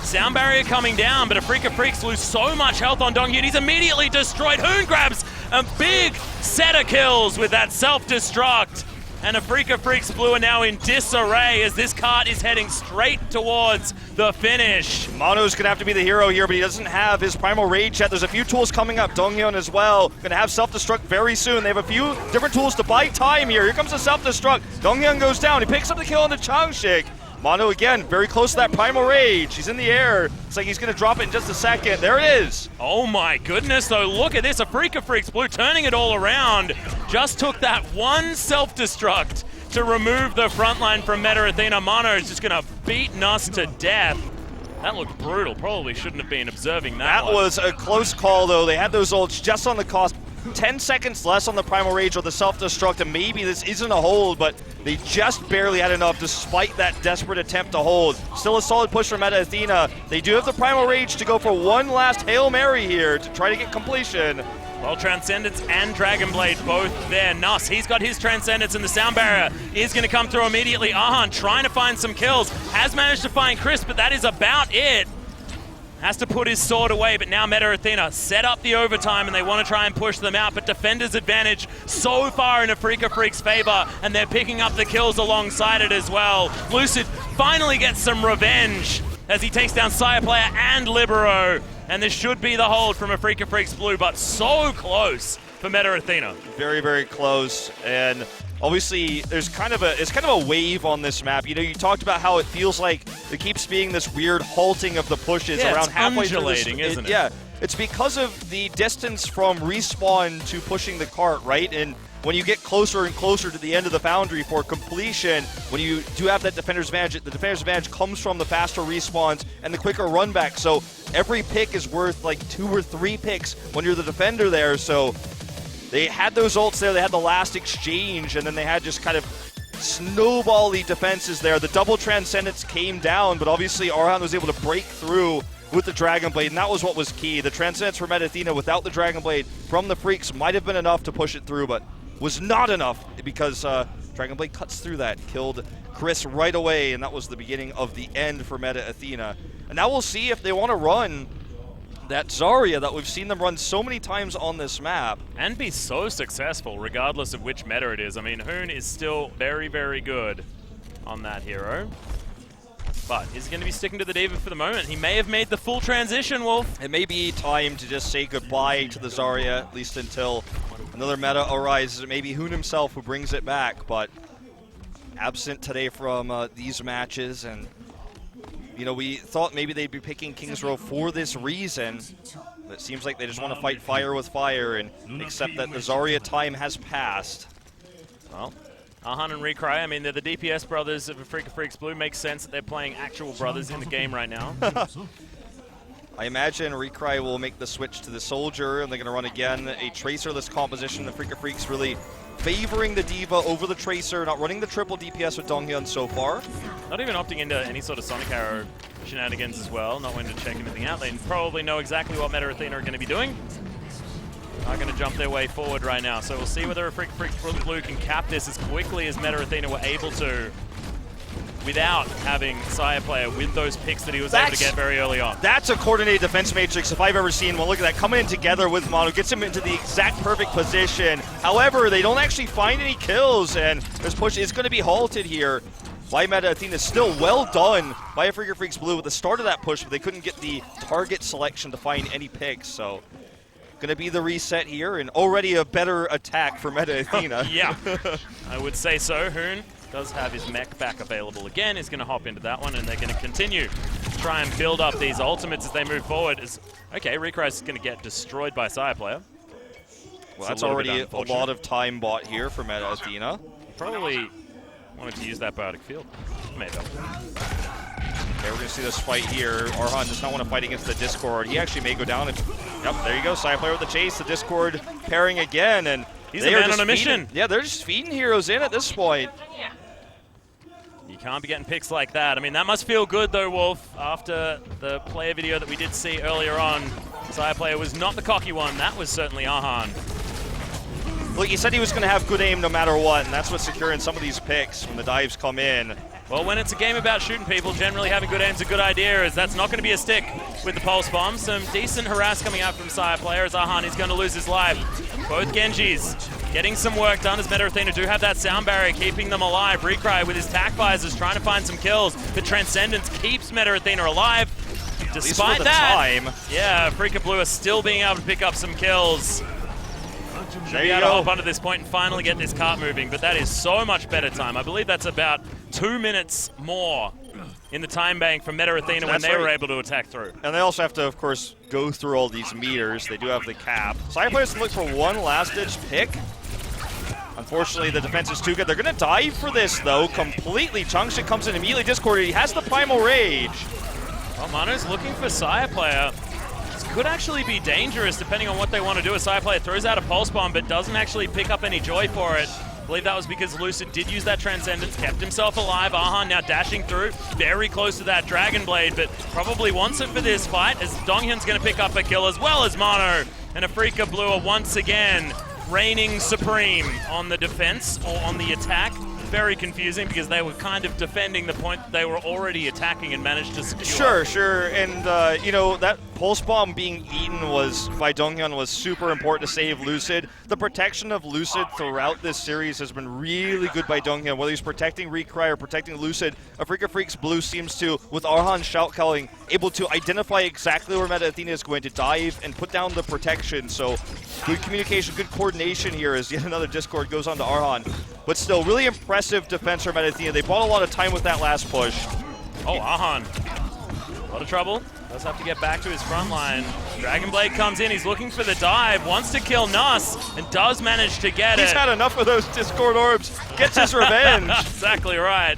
Sound Barrier coming down, but Afrika Freaks lose so much health on Donghyun. He's immediately destroyed. Hoon grabs a big set of kills with that self-destruct. And Afrika Freaks Blue are now in disarray as this cart is heading straight towards the finish. Mono's going to have to be the hero here, but he doesn't have his Primal Rage yet. There's a few tools coming up. Donghyun as well. Going to have self-destruct very soon. They have a few different tools to buy time here. Here comes the self-destruct. Donghyun goes down. He picks up the kill on the Changshik. Mono again, very close to that Primal Rage. He's in the air. It's like he's going to drop it in just a second. There it is. Oh my goodness, though. Look at this. Afrika Freaks Blue turning it all around. Just took that one self-destruct to remove the front line from Meta Athena. Mono is just going to beat Nuss to death. That looked brutal. Probably shouldn't have been observing that. That was a close call, though. They had those ults just on the cost. 10 seconds less on the Primal Rage or the self-destruct, and maybe this isn't a hold, but they just barely had enough despite that desperate attempt to hold. Still a solid push for Meta Athena. They do have the Primal Rage to go for one last Hail Mary here to try to get completion. Well, Transcendence and Dragon Blade both there. Nuss, he's got his Transcendence, and the Sound Barrier is going to come through immediately. Ahan trying to find some kills, has managed to find Chris, but that is about it. Has to put his sword away, but now Meta Athena set up the overtime and they want to try and push them out, but Defender's advantage so far in Afrika Freaks' favor, and they're picking up the kills alongside it as well. Lucid finally gets some revenge as he takes down Sire Player and Libero, and this should be the hold from Afrika Freaks Blue, but so close for Meta Athena. Very, very close, and obviously, it's kind of a wave on this map. You know, you talked about how it feels like it keeps being this weird halting of the pushes around halfway through this. Isn't it? Yeah, it's because of the distance from respawn to pushing the cart, right? And when you get closer and closer to the end of the Foundry for completion, when you do have that defender's advantage, the defender's advantage comes from the faster respawns and the quicker run back. So every pick is worth like 2 or 3 picks when you're the defender there. So they had those ults there, they had the last exchange, and then they had just kind of snowball-y defenses there. The double Transcendence came down, but obviously Arhan was able to break through with the Dragon Blade, and that was what was key. The Transcendence for Meta Athena without the Dragon Blade from the Freaks might have been enough to push it through, but was not enough because Dragon Blade cuts through that, killed Chris right away, and that was the beginning of the end for Meta Athena. And now we'll see if they want to run that Zarya that we've seen them run so many times on this map. And be so successful regardless of which meta it is. I mean, Hoon is still very, very good on that hero. But he's going to be sticking to the D.Va for the moment. He may have made the full transition, Wolf. It may be time to just say goodbye to the Zarya, at least until another meta arises. It may be Hoon himself who brings it back, but absent today from these matches, and you know, we thought maybe they'd be picking King's Row for this reason. But it seems like they just want to fight fire with fire and accept that the Zarya time has passed. Well, Ahan and Recry, I mean, they're the DPS brothers of Afrika Freaks Blue. Makes sense that they're playing actual brothers in the game right now. I imagine Recry will make the switch to the Soldier, and they're going to run again a Tracerless composition. The Afrika Freaks really favoring the D.Va over the Tracer, not running the triple DPS with Donghyun so far. Not even opting into any sort of Sonic Arrow shenanigans as well, not wanting to check anything out. They probably know exactly what Meta Athena are going to be doing. Are going to jump their way forward right now. So we'll see whether Afrika Freaks Blue can cap this as quickly as Meta Athena were able to without having Sire Player with those picks that he was able to get very early on. That's a coordinated defense matrix if I've ever seen one. Look at that, coming in together with Mono, gets him into the exact perfect position. However, they don't actually find any kills, and this push is going to be halted here by Meta Athena. Still well done by Afrika Freaks Blue at the start of that push, but they couldn't get the target selection to find any picks, so going to be the reset here, and already a better attack for Meta Athena. Yeah, I would say so. Hoon does have his mech back available again. He's going to hop into that one, and they're going to continue try and build up these ultimates as they move forward. Okay, Recry's going to get destroyed by Sire Player. Well, that's already a lot of time bought here for Meta Athena. Probably wanted to use that biotic field. Maybe. Okay, we're going to see this fight here. Arhan does not want to fight against the Discord. He actually may go down. Yep, there you go. Sire Player with the chase. The Discord pairing again. And he's a man on a mission. Yeah, they're just feeding heroes in at this point. You can't be getting picks like that. I mean, that must feel good, though, Wolf. After the player video that we did see earlier on, Sire Player was not the cocky one. That was certainly Arhan. Look, he said he was going to have good aim no matter what, and that's what's securing some of these picks when the dives come in. Well, when it's a game about shooting people, generally having good aim's a good idea, as that's not going to be a stick with the pulse bomb. Some decent harass coming out from Sire Player as Arhan is going to lose his life. Both Genjis getting some work done as Meta Athena do have that sound barrier keeping them alive. Recry with his tac visors trying to find some kills, but Transcendence keeps Meta Athena alive. Despite that, yeah, Freaka Blue are still being able to pick up some kills. Should be able to hop onto this point and finally get this cart moving, but that is so much better time. I believe that's about 2 minutes more in the time bank from Meta Athena when they were able to attack through. And they also have to, of course, go through all these meters. They do have the cap. Sire Players look for one last-ditch pick. Unfortunately, the defense is too good. They're going to dive for this, though, completely. Changshik comes in immediately discorded. He has the Primal Rage. Well, Mano's looking for Sire Player. This could actually be dangerous depending on what they want to do. A Sire Player throws out a Pulse Bomb, but doesn't actually pick up any joy for it. I believe that was because Lucid did use that Transcendence, kept himself alive. Arhan now dashing through, very close to that Dragon Blade, but probably wants it for this fight, as Donghyun's going to pick up a kill as well as Mano. And Afrika Blue are once again reigning supreme on the defense or on the attack. Very confusing because they were kind of defending the point that they were already attacking and managed to secure. Sure. And, you know, that Pulse Bomb being eaten by Donghyun was super important to save Lucid. The protection of Lucid throughout this series has been really good by Donghyun. Whether he's protecting Recry or protecting Lucid, Afrika Freaks Blue seems to, with Arhan shout calling, able to identify exactly where Meta Athena is going to dive and put down the protection. So good communication, good coordination here as yet another Discord goes on to Arhan. But still, really impressive defense for Meta Athena. They bought a lot of time with that last push. Oh, Arhan. A lot of trouble. Does have to get back to his front line. Dragon Blade comes in. He's looking for the dive. Wants to kill Nuss and does manage to get it. He's had enough of those Discord orbs. Gets his revenge. Exactly right.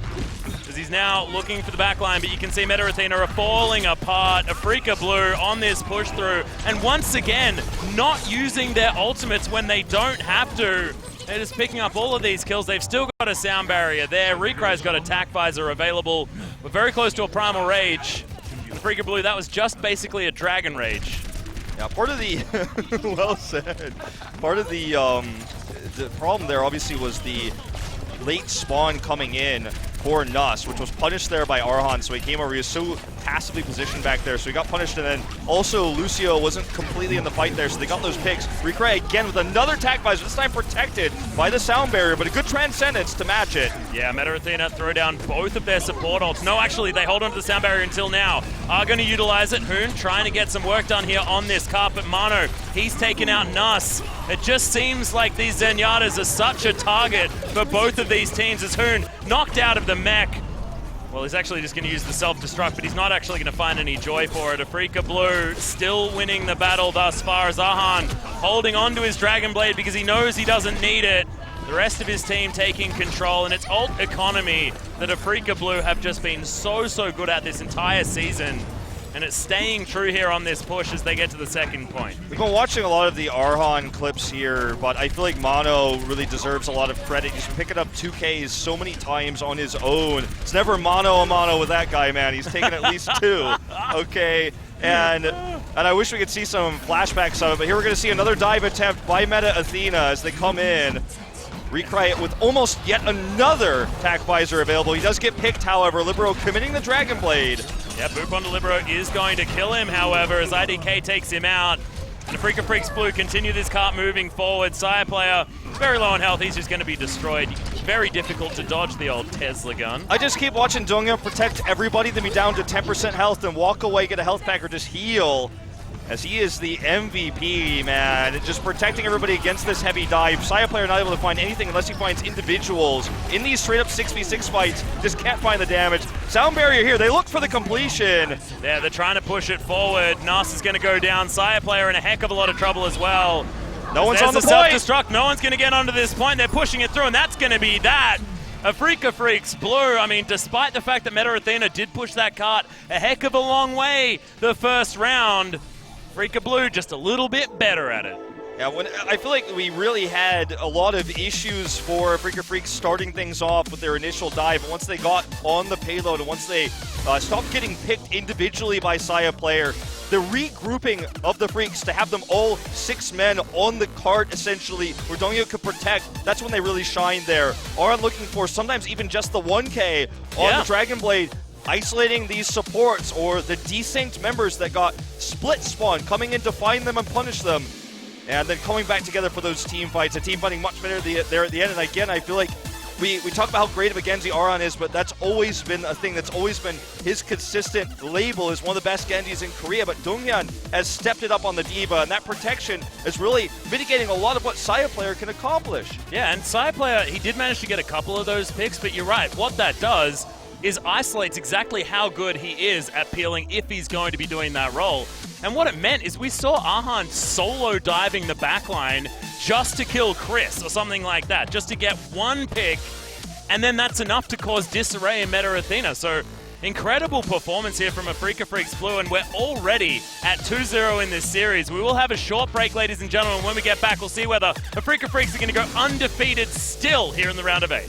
As he's now looking for the back line, but you can see Meta Athena are falling apart. Afrika Blue on this push through. And once again, not using their ultimates when they don't have to. They're just picking up all of these kills. They've still got a sound barrier there. Recry's got a tac visor available. We're very close to a Primal Rage. Afrika Blue, that was just basically a Dragon Rage. Yeah, part of the, well said, part of the problem there obviously was the late spawn coming in for Nuss, which was punished there by Arhan, so he came over, he was so passively positioned back there, so he got punished, and then also Lucio wasn't completely in the fight there, so they got those picks. Recry again with another tac visor, this time protected by the sound barrier, but a good Transcendence to match it. Yeah, Meta Athena throw down both of their support ults. No, actually, they hold on to the sound barrier until now. Are going to utilize it. Hoon trying to get some work done here on this carpet. Mano, he's taken out Nuss. It just seems like these Zenyatas are such a target for both of these teams as Hoon knocked out of the mech. Well, he's actually just going to use the self-destruct, but he's not actually going to find any joy for it. Afrika Blue still winning the battle thus far as Arhan holding on to his Dragon Blade because he knows he doesn't need it. The rest of his team taking control, and it's ult economy that Afrika Blue have just been so good at this entire season. And it's staying true here on this push as they get to the second point. We've been watching a lot of the Arhan clips here, but I feel like Mano really deserves a lot of credit. He's picking up 2Ks so many times on his own. It's never mano a mano with that guy, man. He's taken at least 2. Okay, and I wish we could see some flashbacks of it, but here we're going to see another dive attempt by Meta Athena as they come in. Recry it with almost yet another tac visor available. He does get picked, however. Libero committing the Dragon Blade. Yeah, Boop onto Libero is going to kill him, however, as IDK takes him out. And Afrika Freaks Blue continue this cart moving forward. Sire Player, very low on health. He's just going to be destroyed. Very difficult to dodge the old Tesla gun. I just keep watching Donghyun protect everybody, then be down to 10% health, then walk away, get a health pack, or just heal. As he is the MVP, man. Just protecting everybody against this heavy dive. Sire Player not able to find anything unless he finds individuals. In these straight-up 6v6 fights, just can't find the damage. Sound barrier here. They look for the completion. Yeah, they're trying to push it forward. Nas is going to go down. Sire player in a heck of a lot of trouble as well. No one's There's on the the point. self-destruct. No one's going to get onto this point. They're pushing it through, and that's going to be that. Afrika Freaks Blue, I mean, despite the fact that Meta Athena did push that cart a heck of a long way the first round, Afrika Blue just a little bit better at it. Yeah, I feel like we really had a lot of issues for Freaker Freaks starting things off with their initial dive, but once they got on the payload and once they stopped getting picked individually by Saya player, the regrouping of the Freaks to have them all 6 men on the cart essentially where Dongyo could protect, that's when they really shined there. Aron looking for sometimes even just the 1K on the Dragon Blade, isolating these supports or the desynced members that got split spawn, coming in to find them and punish them. And then coming back together for those team fights. A team fighting much better there at the end. And again, I feel like we talk about how great of a Genji Aron is, but that's always been a thing. That's always been his consistent label as one of the best Genjis in Korea. But Donghyun has stepped it up on the D.Va, and that protection is really mitigating a lot of what Saya player can accomplish. Yeah, and Saya player, he did manage to get a couple of those picks, but you're right. What that does is isolates exactly how good he is at peeling if he's going to be doing that role. And what it meant is we saw Ahan solo diving the backline just to kill Chris or something like that, just to get one pick, and then that's enough to cause disarray in Meta Athena. So incredible performance here from Afrika Freaks Blue, and we're already at 2-0 in this series. We will have a short break, ladies and gentlemen. When we get back, we'll see whether Afrika Freaks are going to go undefeated still here in the round of 8.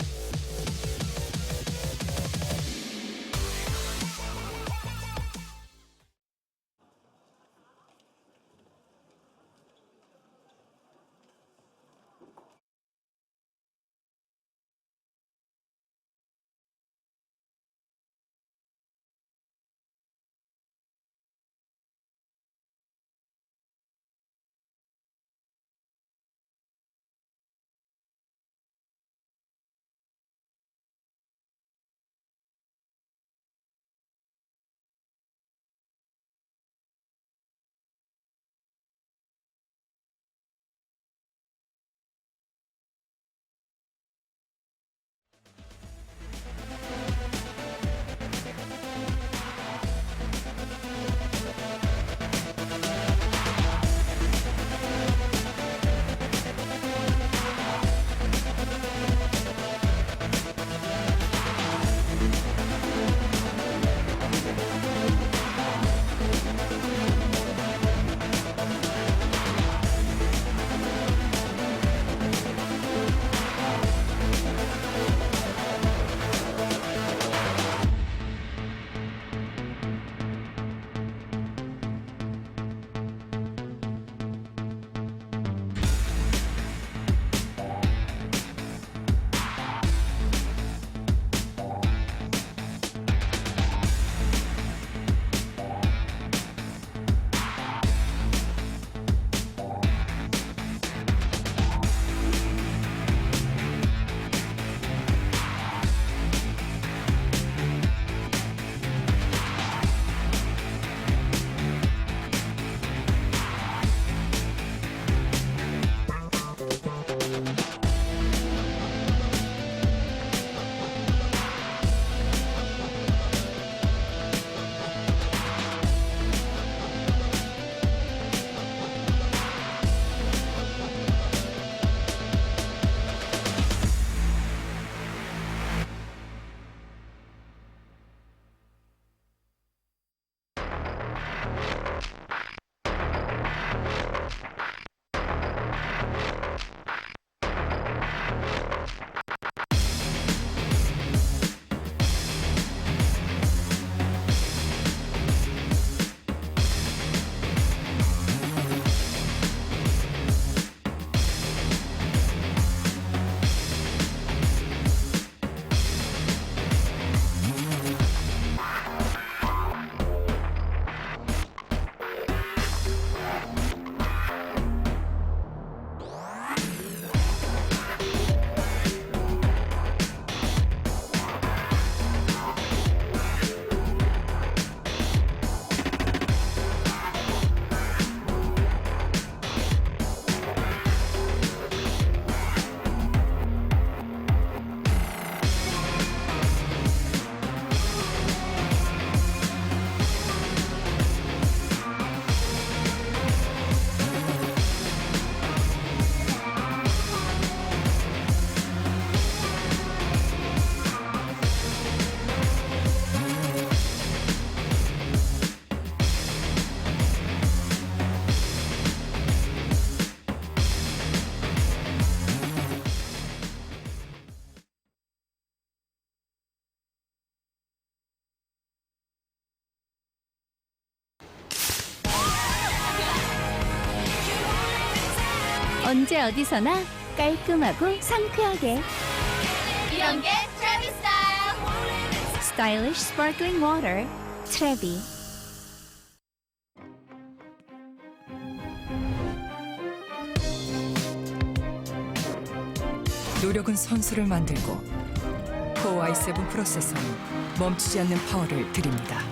언제 어디서나 깔끔하고 상쾌하게. 이런 게 트래비 스타일. Stylish sparkling water, 트레비. 노력은 선수를 만들고 코어 i7 프로세서는 멈추지 않는 파워를 드립니다.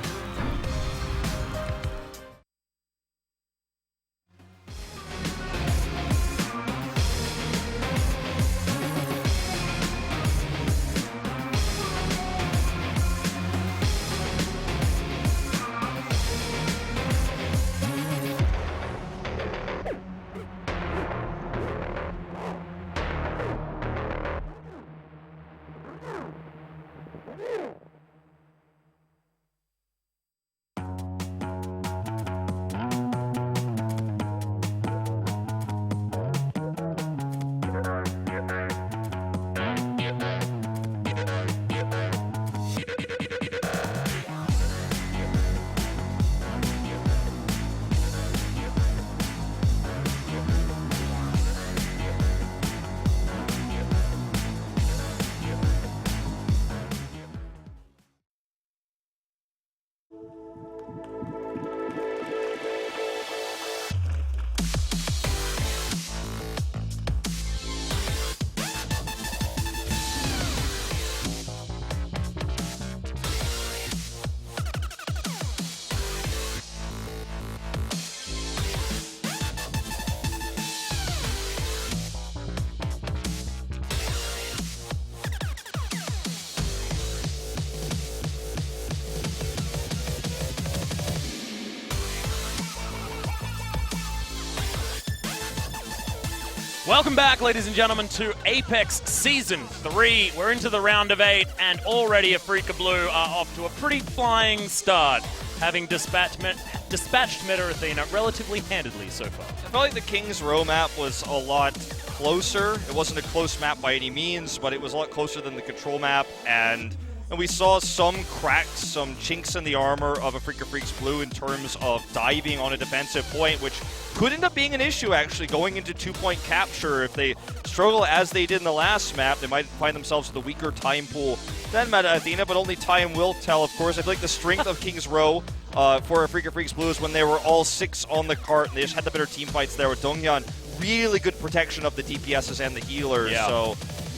Welcome back, ladies and gentlemen, to Apex Season 3. We're into the round of 8, and already Afrika Blue are off to a pretty flying start, having dispatched Meta Athena relatively handedly so far. I felt like the King's Row map was a lot closer. It wasn't a close map by any means, but it was a lot closer than the Control map, and we saw some cracks, some chinks in the armor of Afrika Blue in terms of diving on a defensive point, which could end up being an issue, actually, going into two-point capture. If they struggle as they did in the last map, they might find themselves with a weaker time pool than Meta Athena, but only time will tell, of course. I feel like the strength of King's Row for Afrika Blue is when they were all 6 on the cart, and they just had the better team fights there with Donghyun. Really good protection of the DPSs and the healers, so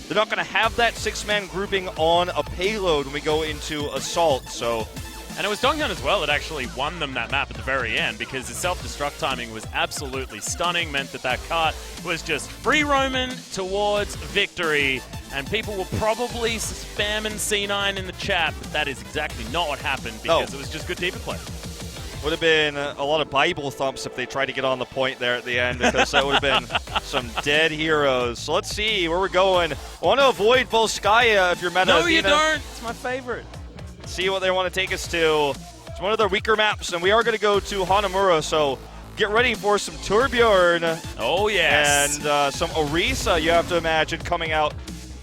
they're not going to have that 6-man grouping on a payload when we go into Assault, so... And it was Donghyun as well that actually won them that map at the very end, because his self-destruct timing was absolutely stunning, meant that that cart was just free roaming towards victory, and people were probably spamming C9 in the chat, but that is exactly not what happened, because it was just good D.Va play. Would have been a lot of Bible thumps if they tried to get on the point there at the end, because that would have been some dead heroes. So let's see where we're going. I want to avoid Volskaya if you're Meta No, Athena. you don't. It's my favorite. See what they want to take us to. It's one of their weaker maps, and we are going to go to Hanamura, so get ready for some Torbjorn. Oh, yes. And some Orisa, you have to imagine, coming out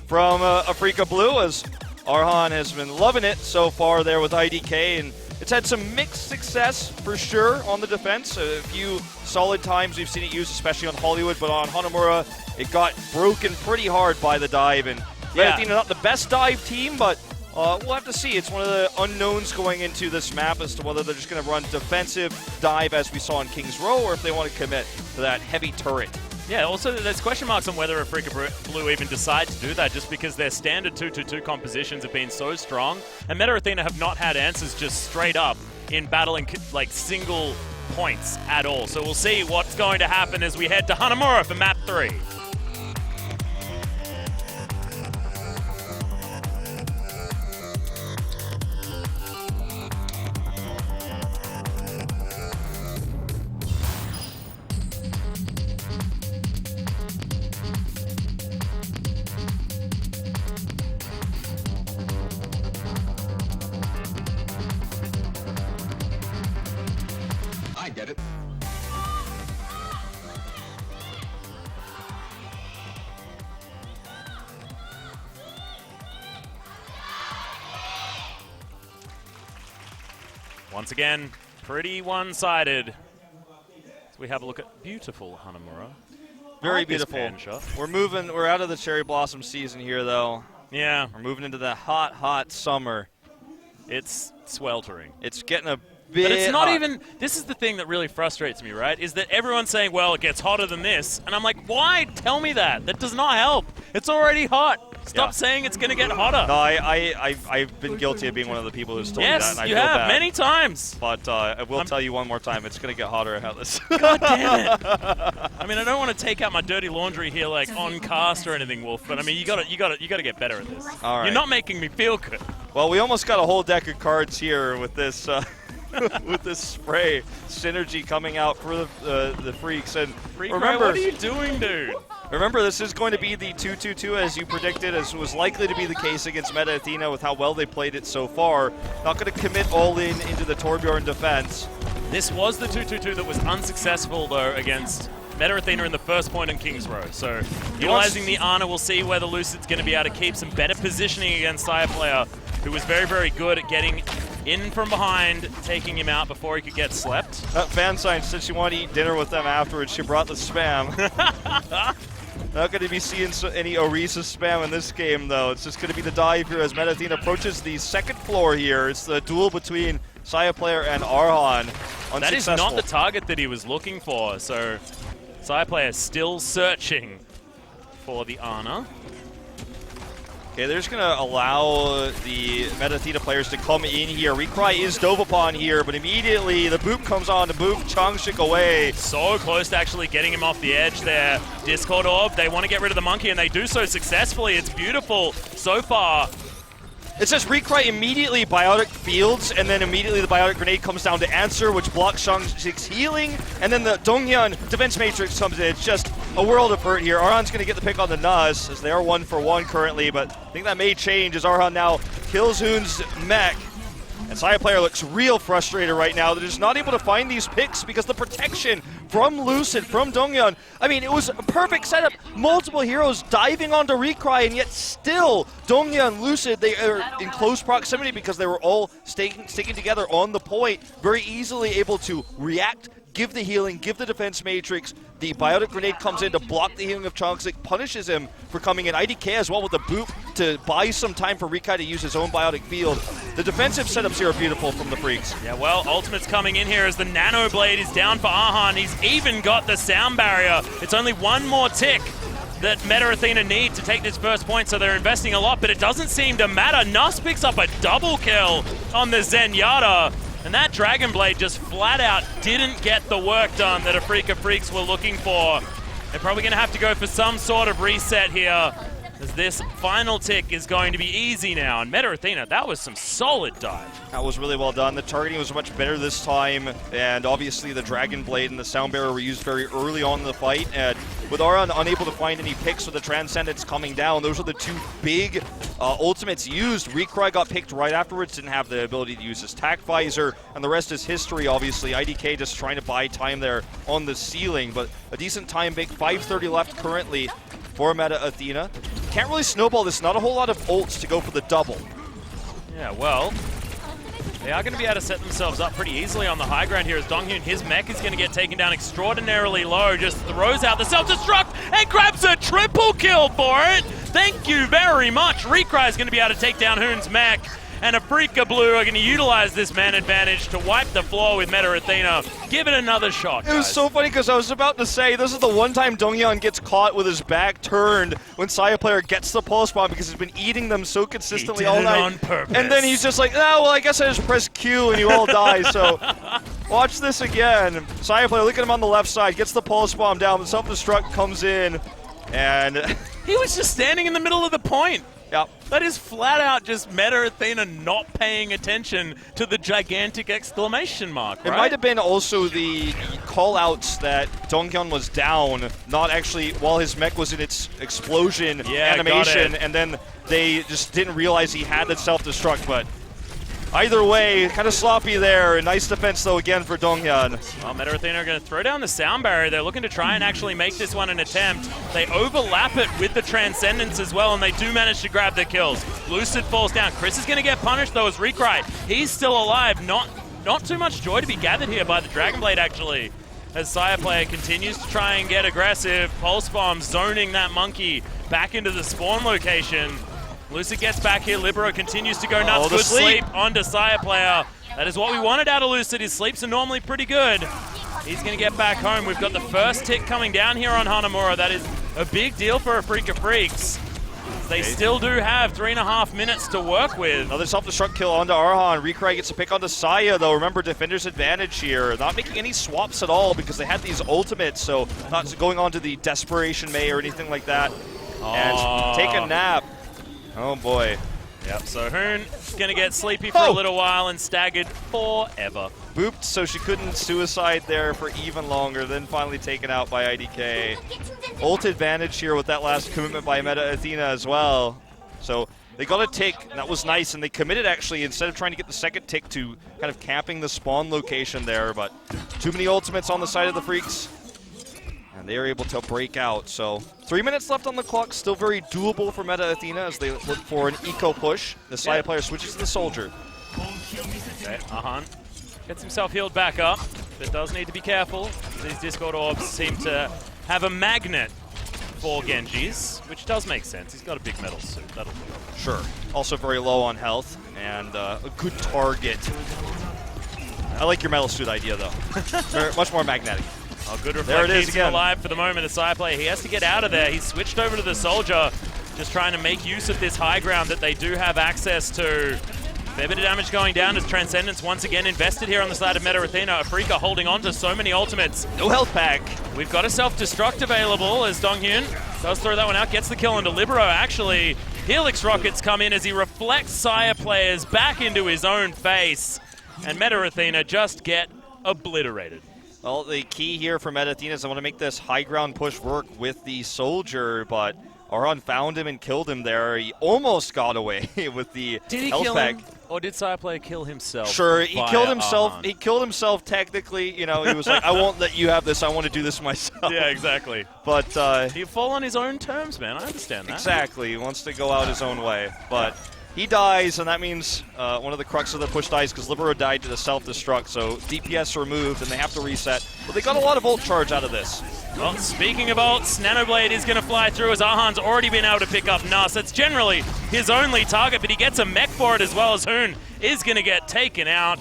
from Afrika Blue, as Arhan has been loving it so far there with IDK, and it's had some mixed success for sure on the defense. A few solid times we've seen it used, especially on Hollywood, but on Hanamura, it got broken pretty hard by the dive. And Meta Athena, not the best dive team, but we'll have to see. It's one of the unknowns going into this map as to whether they're just going to run defensive dive as we saw in King's Row, or if they want to commit to that heavy turret. Yeah, also there's question marks on whether Afrika Blue even decide to do that, just because their standard 2-2-2 compositions have been so strong, and Meta Athena have not had answers just straight up in battling like single points at all. So we'll see what's going to happen as we head to Hanamura for map 3. I get it. Once again, pretty one-sided. So we have a look at beautiful Hanamura. Very like this beautiful. pan shot. We're out of the cherry blossom season here, though. Yeah. We're moving into the hot, hot summer. It's sweltering. It's getting a bit But it's not hot. even, this is the thing that really frustrates me, right? Is that everyone's saying, well, it gets hotter than this. And I'm like, why? Tell me that. That does not help. It's already hot. Stop saying it's going to get hotter. No, I've been guilty of being one of the people who's told you that. Yes, And I you feel have, bad. many times. But I will tell you one more time, it's going to get hotter at this. God damn it. I mean, I don't want to take out my dirty laundry here, like, on cast or anything, Wolf, but I mean, you got to get better at this. All right. You're not making me feel good. Well, we almost got a whole deck of cards here with this with this spray synergy coming out for the Freaks. And remember, what are you doing, dude? Remember, this is going to be the 2-2-2 as you predicted, as was likely to be the case against Meta Athena with how well they played it so far. Not going to commit all in into the Torbjorn defense. This was the 2-2-2 that was unsuccessful, though, against Meta Athena in the first point in King's Row. So, utilizing the Ana, we'll see whether Lucid's going to be able to keep some better positioning against Sire Player, who was very, very good at getting in from behind, taking him out before he could get slept. That fan sign said she wanted to eat dinner with them afterwards. She brought the spam. Not going to be seeing any Orisa spam in this game, though. It's just going to be the dive here as Meta Athena approaches the second floor here. It's the duel between Saya Player and Arhan. That is not the target that he was looking for, so Saya Player still searching for the Ana. Okay, they're just going to allow the Meta Athena players to come in here. Recry is dove upon here, but immediately the boop comes on to boop Changshik away. So close to actually getting him off the edge there. Discord Orb, they want to get rid of the monkey, and they do so successfully. It's beautiful so far. It says Recry immediately biotic fields, and then immediately the biotic grenade comes down to answer, which blocks Shangshik's healing, and then the Donghyun defense matrix comes in. It's just a world of hurt here. Arhan's going to get the pick on the Nuz, as they are 1-for-1 currently, but I think that may change as Arhan now kills Hoon's mech. And Saya Player looks real frustrated right now. They're just not able to find these picks because the protection from Lucid, from Donghyun, I mean, it was a perfect setup. Multiple heroes diving onto Recry, and yet still Donghyun, Lucid, they are in close proximity because they were all sticking together on the point, very easily able to react, give the healing, give the defense matrix. The biotic grenade comes in to block the healing of Changshik, punishes him for coming in. IDK as well with the boop to buy some time for Recry to use his own biotic field. The defensive setups here are beautiful from the Freaks. Yeah, well, Ultimate's coming in here as the Nano Blade is down for Arhan. He's even got the sound barrier. It's only one more tick that Meta Athena need to take this first point, so they're investing a lot, but it doesn't seem to matter. Nus picks up a double kill on the Zenyatta. And that Dragon Blade just flat out didn't get the work done that Afrika Freaks were looking for. They're probably going to have to go for some sort of reset here, as this final tick is going to be easy now. And Meta Athena, that was some solid dive. That was really well done. The targeting was much better this time, and obviously the Dragon Blade and the Sound Barrier were used very early on in the fight. And with Arhan unable to find any picks with the Transcendence coming down, those are the two big ultimates used. Recry got picked right afterwards, didn't have the ability to use his tac visor, and the rest is history, obviously. IDK just trying to buy time there on the ceiling, but a decent time big. 5:30 left currently for Meta Athena. Can't really snowball this, not a whole lot of ults to go for the double. Yeah, well, they are going to be able to set themselves up pretty easily on the high ground here as Donghyun, his mech is going to get taken down extraordinarily low, just throws out the self-destruct and grabs a triple kill for it. Thank you very much. Recry is going to be able to take down Hoon's mech, and Afrika Blue are going to utilize this man advantage to wipe the floor with Meta Athena. Give it another shot, guys. It was so funny because I was about to say this is the one time Donghyun gets caught with his back turned when Saya Player gets the pulse bomb because he's been eating them so consistently all night. On purpose. And then he's just like, oh, well, I guess I just press Q and you all die. So watch this again. Saya Player, look at him on the left side, gets the pulse bomb down, the self-destruct comes in, and he was just standing in the middle of the point. Yep. That is flat out just Meta Athena not paying attention to the gigantic exclamation mark, right? It might have been also the call-outs that Donghyun was down, not actually while his mech was in its explosion animation, and then they just didn't realize he had the self-destruct, but either way, kind of sloppy there. Nice defense, though, again for Donghyun. Well, Meta Athena are going to throw down the sound barrier. They're looking to try and actually make this one an attempt. They overlap it with the Transcendence as well, and they do manage to grab their kills. Lucid falls down. Chris is going to get punished, though, as Recry. He's still alive. Not too much joy to be gathered here by the Dragon Blade, actually. as Saya player continues to try and get aggressive. Pulse Bomb zoning that monkey back into the spawn location. Lucid gets back here. Libero continues to go nuts. Good sleep onto Saya player. That is what we wanted out of Lucid. His sleeps are normally pretty good. He's going to get back home. We've got the first tick coming down here on Hanamura. That is a big deal for a Freak of Freaks. They still do have 3.5 minutes to work with. Another self-destruct kill onto Arhan. Recry gets a pick onto Saya, though. Remember, defender's advantage here. Not making any swaps at all because they had these ultimates, so not going on to the Desperation May or anything like that. And take a nap. Oh, boy. Yep, so Hoon going to get sleepy for a little while and staggered forever. Booped, so she couldn't suicide there for even longer, then finally taken out by IDK. Ult advantage here with that last commitment by Meta Athena as well. So they got a tick, and that was nice, and they committed actually, instead of trying to get the second tick, to kind of camping the spawn location there, but too many ultimates on the side of the Freaks. And they are able to break out. So 3 minutes left on the clock, still very doable for Meta Athena as they look for an eco push. The Saya player switches to the Soldier. Okay, Ahan gets himself healed back up, but does need to be careful. These Discord orbs seem to have a magnet for Genji's, which does make sense. He's got a big metal suit, that'll do. Sure. Also very low on health and a good target. I like your metal suit idea though. Much more magnetic. Oh, good reflect. There it is keeps again. him alive for the moment. A Saya player, he has to get out of there. He's switched over to the Soldier, just trying to make use of this high ground that they do have access to. Fair bit of damage going down as Transcendence once again invested here on the side of Meta Athena. Afrika holding on to so many ultimates. No health pack. We've got a self-destruct available as Donghyun does throw that one out, gets the kill into Libero actually. Helix rockets come in as he reflects Saya players back into his own face. And Meta Athena just get obliterated. Well, the key here for Meta Athena is I want to make this high ground push work with the Soldier, but Aron found him and killed him there. He almost got away with the Did he health kill pack. him? Or did Saya player kill himself? Sure, he killed himself. Ahan? He killed himself technically. You know, he was like, I won't let you have this. I want to do this myself. Yeah, exactly. But He'd fall on his own terms, man. I understand that. exactly. He wants to go out his own way. But he dies, and that means one of the crux of the push dies because Libero died to the self-destruct. So DPS removed, and they have to reset. But they got a lot of ult charge out of this. Well, speaking of ults, Nanoblade is going to fly through as Ahan's already been able to pick up Nas. It's generally his only target, but he gets a mech for it as well as Hoon is going to get taken out.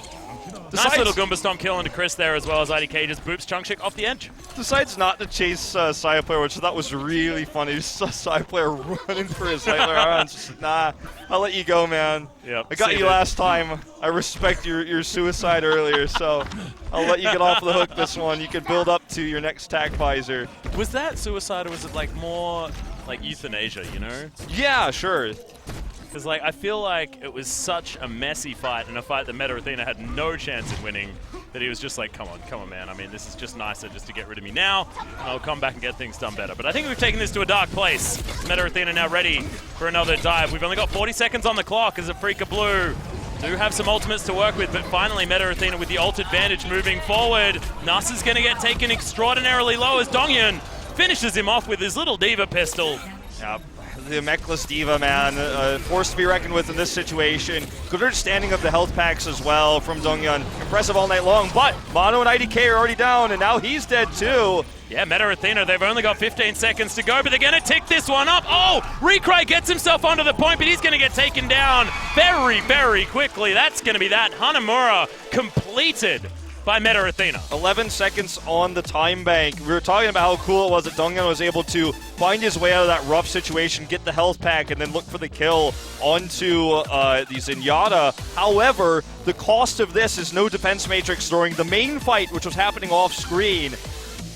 Nice little Goomba Stomp kill into Chris there as well as IDK just boops Chungshik off the edge. Decides not to chase Saya player, which I thought was really funny. Just saw Saya player running for his Hitler. Nah, I'll let you go, man. Yep, I got you last time. I respect your suicide earlier, so I'll let you get off the hook this one. You can build up to your next tac visor. Was that suicide or was it like more like euthanasia, you know? Yeah, sure. Because like I feel like it was such a messy fight and a fight that Meta Athena had no chance of winning that he was just like, come on, man. I mean, this is just nicer just to get rid of me now, and I'll come back and get things done better. But I think we've taken this to a dark place. Meta Athena now ready for another dive. We've only got 40 seconds on the clock as Afrika Blue do have some ultimates to work with, but finally Meta Athena with the ult advantage moving forward. Nas is going to get taken extraordinarily low as Donghyun finishes him off with his little diva pistol. Yep. The mechless diva, man, forced to be reckoned with in this situation. Good understanding of the health packs as well from Donghyun. Impressive all night long, but Mono and IDK are already down, and now he's dead too. Yeah, Meta Athena, they've only got 15 seconds to go, but they're going to tick this one up. Oh, Recry gets himself onto the point, but he's going to get taken down very, very quickly. That's going to be that. Hanamura completed by Meta Athena. 11 seconds on the time bank. We were talking about how cool it was that Donghyun was able to find his way out of that rough situation, get the health pack, and then look for the kill onto the Zenyatta. However, the cost of this is no defense matrix during the main fight, which was happening off screen.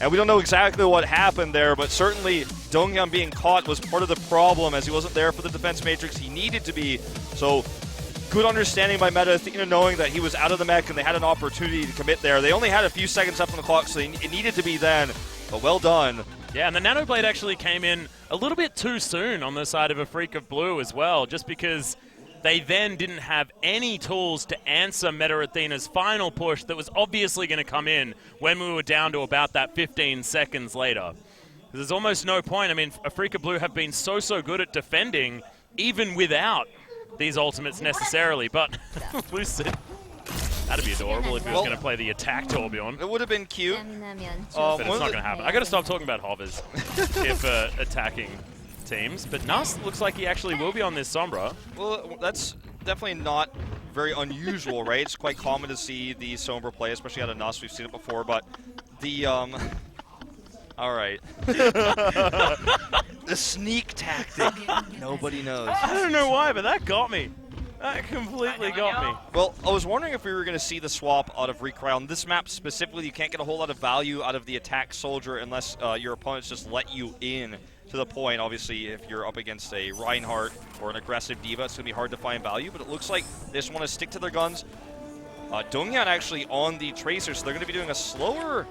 And we don't know exactly what happened there, but certainly Donghyun being caught was part of the problem as he wasn't there for the defense matrix he needed to be. So good understanding by Meta Athena knowing that he was out of the mech and they had an opportunity to commit there. They only had a few seconds left on the clock, so it needed to be then, but well done. Yeah, and the Nanoblade actually came in a little bit too soon on the side of a Freak of Blue as well, just because they then didn't have any tools to answer Meta Athena's final push that was obviously going to come in when we were down to about that 15 seconds later. There's almost no point. I mean, Afrika Blue have been so good at defending, even without these ultimates necessarily, but Lucid That'd be adorable if he was going to play the attack Torbjorn. It would have been cute. But it's not going to happen. I got to stop talking about hovers if attacking teams. But Nus looks like he actually will be on this Sombra. Well, that's definitely not very unusual, right? It's quite common to see the Sombra play, especially out of Nus. We've seen it before, but the all right. The sneak tactic. Nobody knows. I don't know why, but that got me. That completely got me. Well, I was wondering if we were going to see the swap out of Recry. On this map specifically, you can't get a whole lot of value out of the attack soldier unless your opponents just let you in to the point. Obviously, if you're up against a Reinhardt or an aggressive diva, it's going to be hard to find value, but it looks like they just want to stick to their guns. Donghyun actually on the Tracer, so they're going to be doing a slower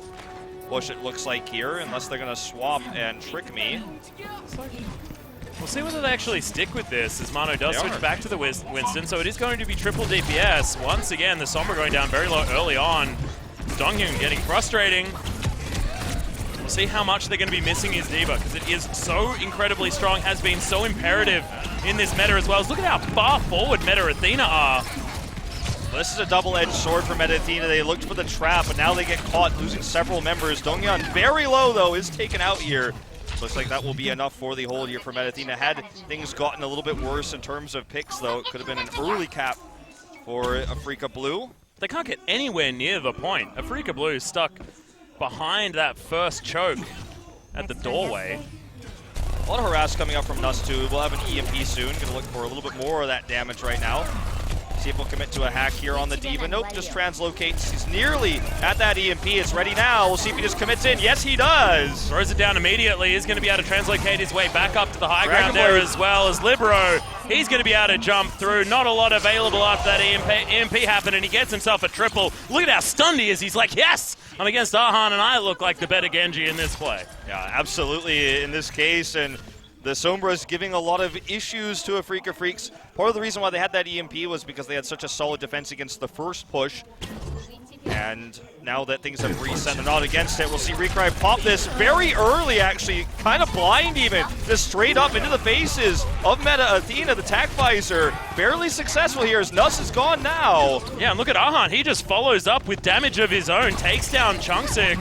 push, it looks like here, unless they're going to swap and trick me. We'll see whether they actually stick with this, as Mano does switch back to the Winston, so it is going to be triple DPS. Once again, the Sombra going down very low early on. Donghyun getting frustrating. We'll see how much they're going to be missing his diva, because it is so incredibly strong, has been so imperative in this meta as well. Look at how far forward Meta Athena are. Well, this is a double-edged sword for Meta Athena. They looked for the trap, but now they get caught losing several members. Donghyun, very low though, is taken out here. Looks like that will be enough for the hold here for Meta Athena. Had things gotten a little bit worse in terms of picks, though, it could have been an early cap for Afrika Blue. They can't get anywhere near the point. Afrika Blue stuck behind that first choke at the doorway. A lot of harass coming up from Nus too. We'll have an EMP soon. Gonna look for a little bit more of that damage right now. See if we'll commit to a hack here on the diva. Nope, just translocates. He's nearly at that EMP. It's ready now. We'll see if he just commits in. Yes, he does. Throws it down immediately. He's going to be able to translocate his way back up to the high ground there, as well as Libero. He's going to be able to jump through. Not a lot available after that EMP happened, and he gets himself a triple. Look at how stunned he is. He's like, yes, I'm against Ahan, and I look like the better Genji in this play. Yeah, absolutely in this case. And the Sombra is giving a lot of issues to Afrika Freaks. Part of the reason why they had that EMP was because they had such a solid defense against the first push. And now that things have reset, they're not against it. We'll see Recry pop this very early, actually. Kind of blind even. Just straight up into the faces of Meta Athena, the tac visor. Barely successful here as Nus is gone now. Yeah, and look at Ahan. He just follows up with damage of his own. Takes down Chungsik.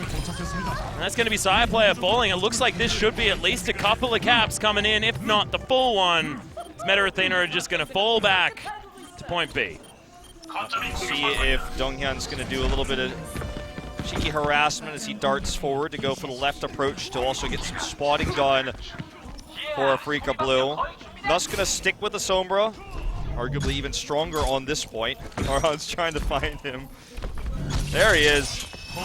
And that's going to be Sire Player falling. It looks like this should be at least a couple of caps coming in, if not the full one. Meta Athena are just going to fall back to point B. See if Donghyun's going to do a little bit of cheeky harassment as he darts forward to go for the left approach to also get some spotting done for Afrika Blue. Nus going to stick with the Sombra, arguably even stronger on this point. Arhan's trying to find him. There he is. So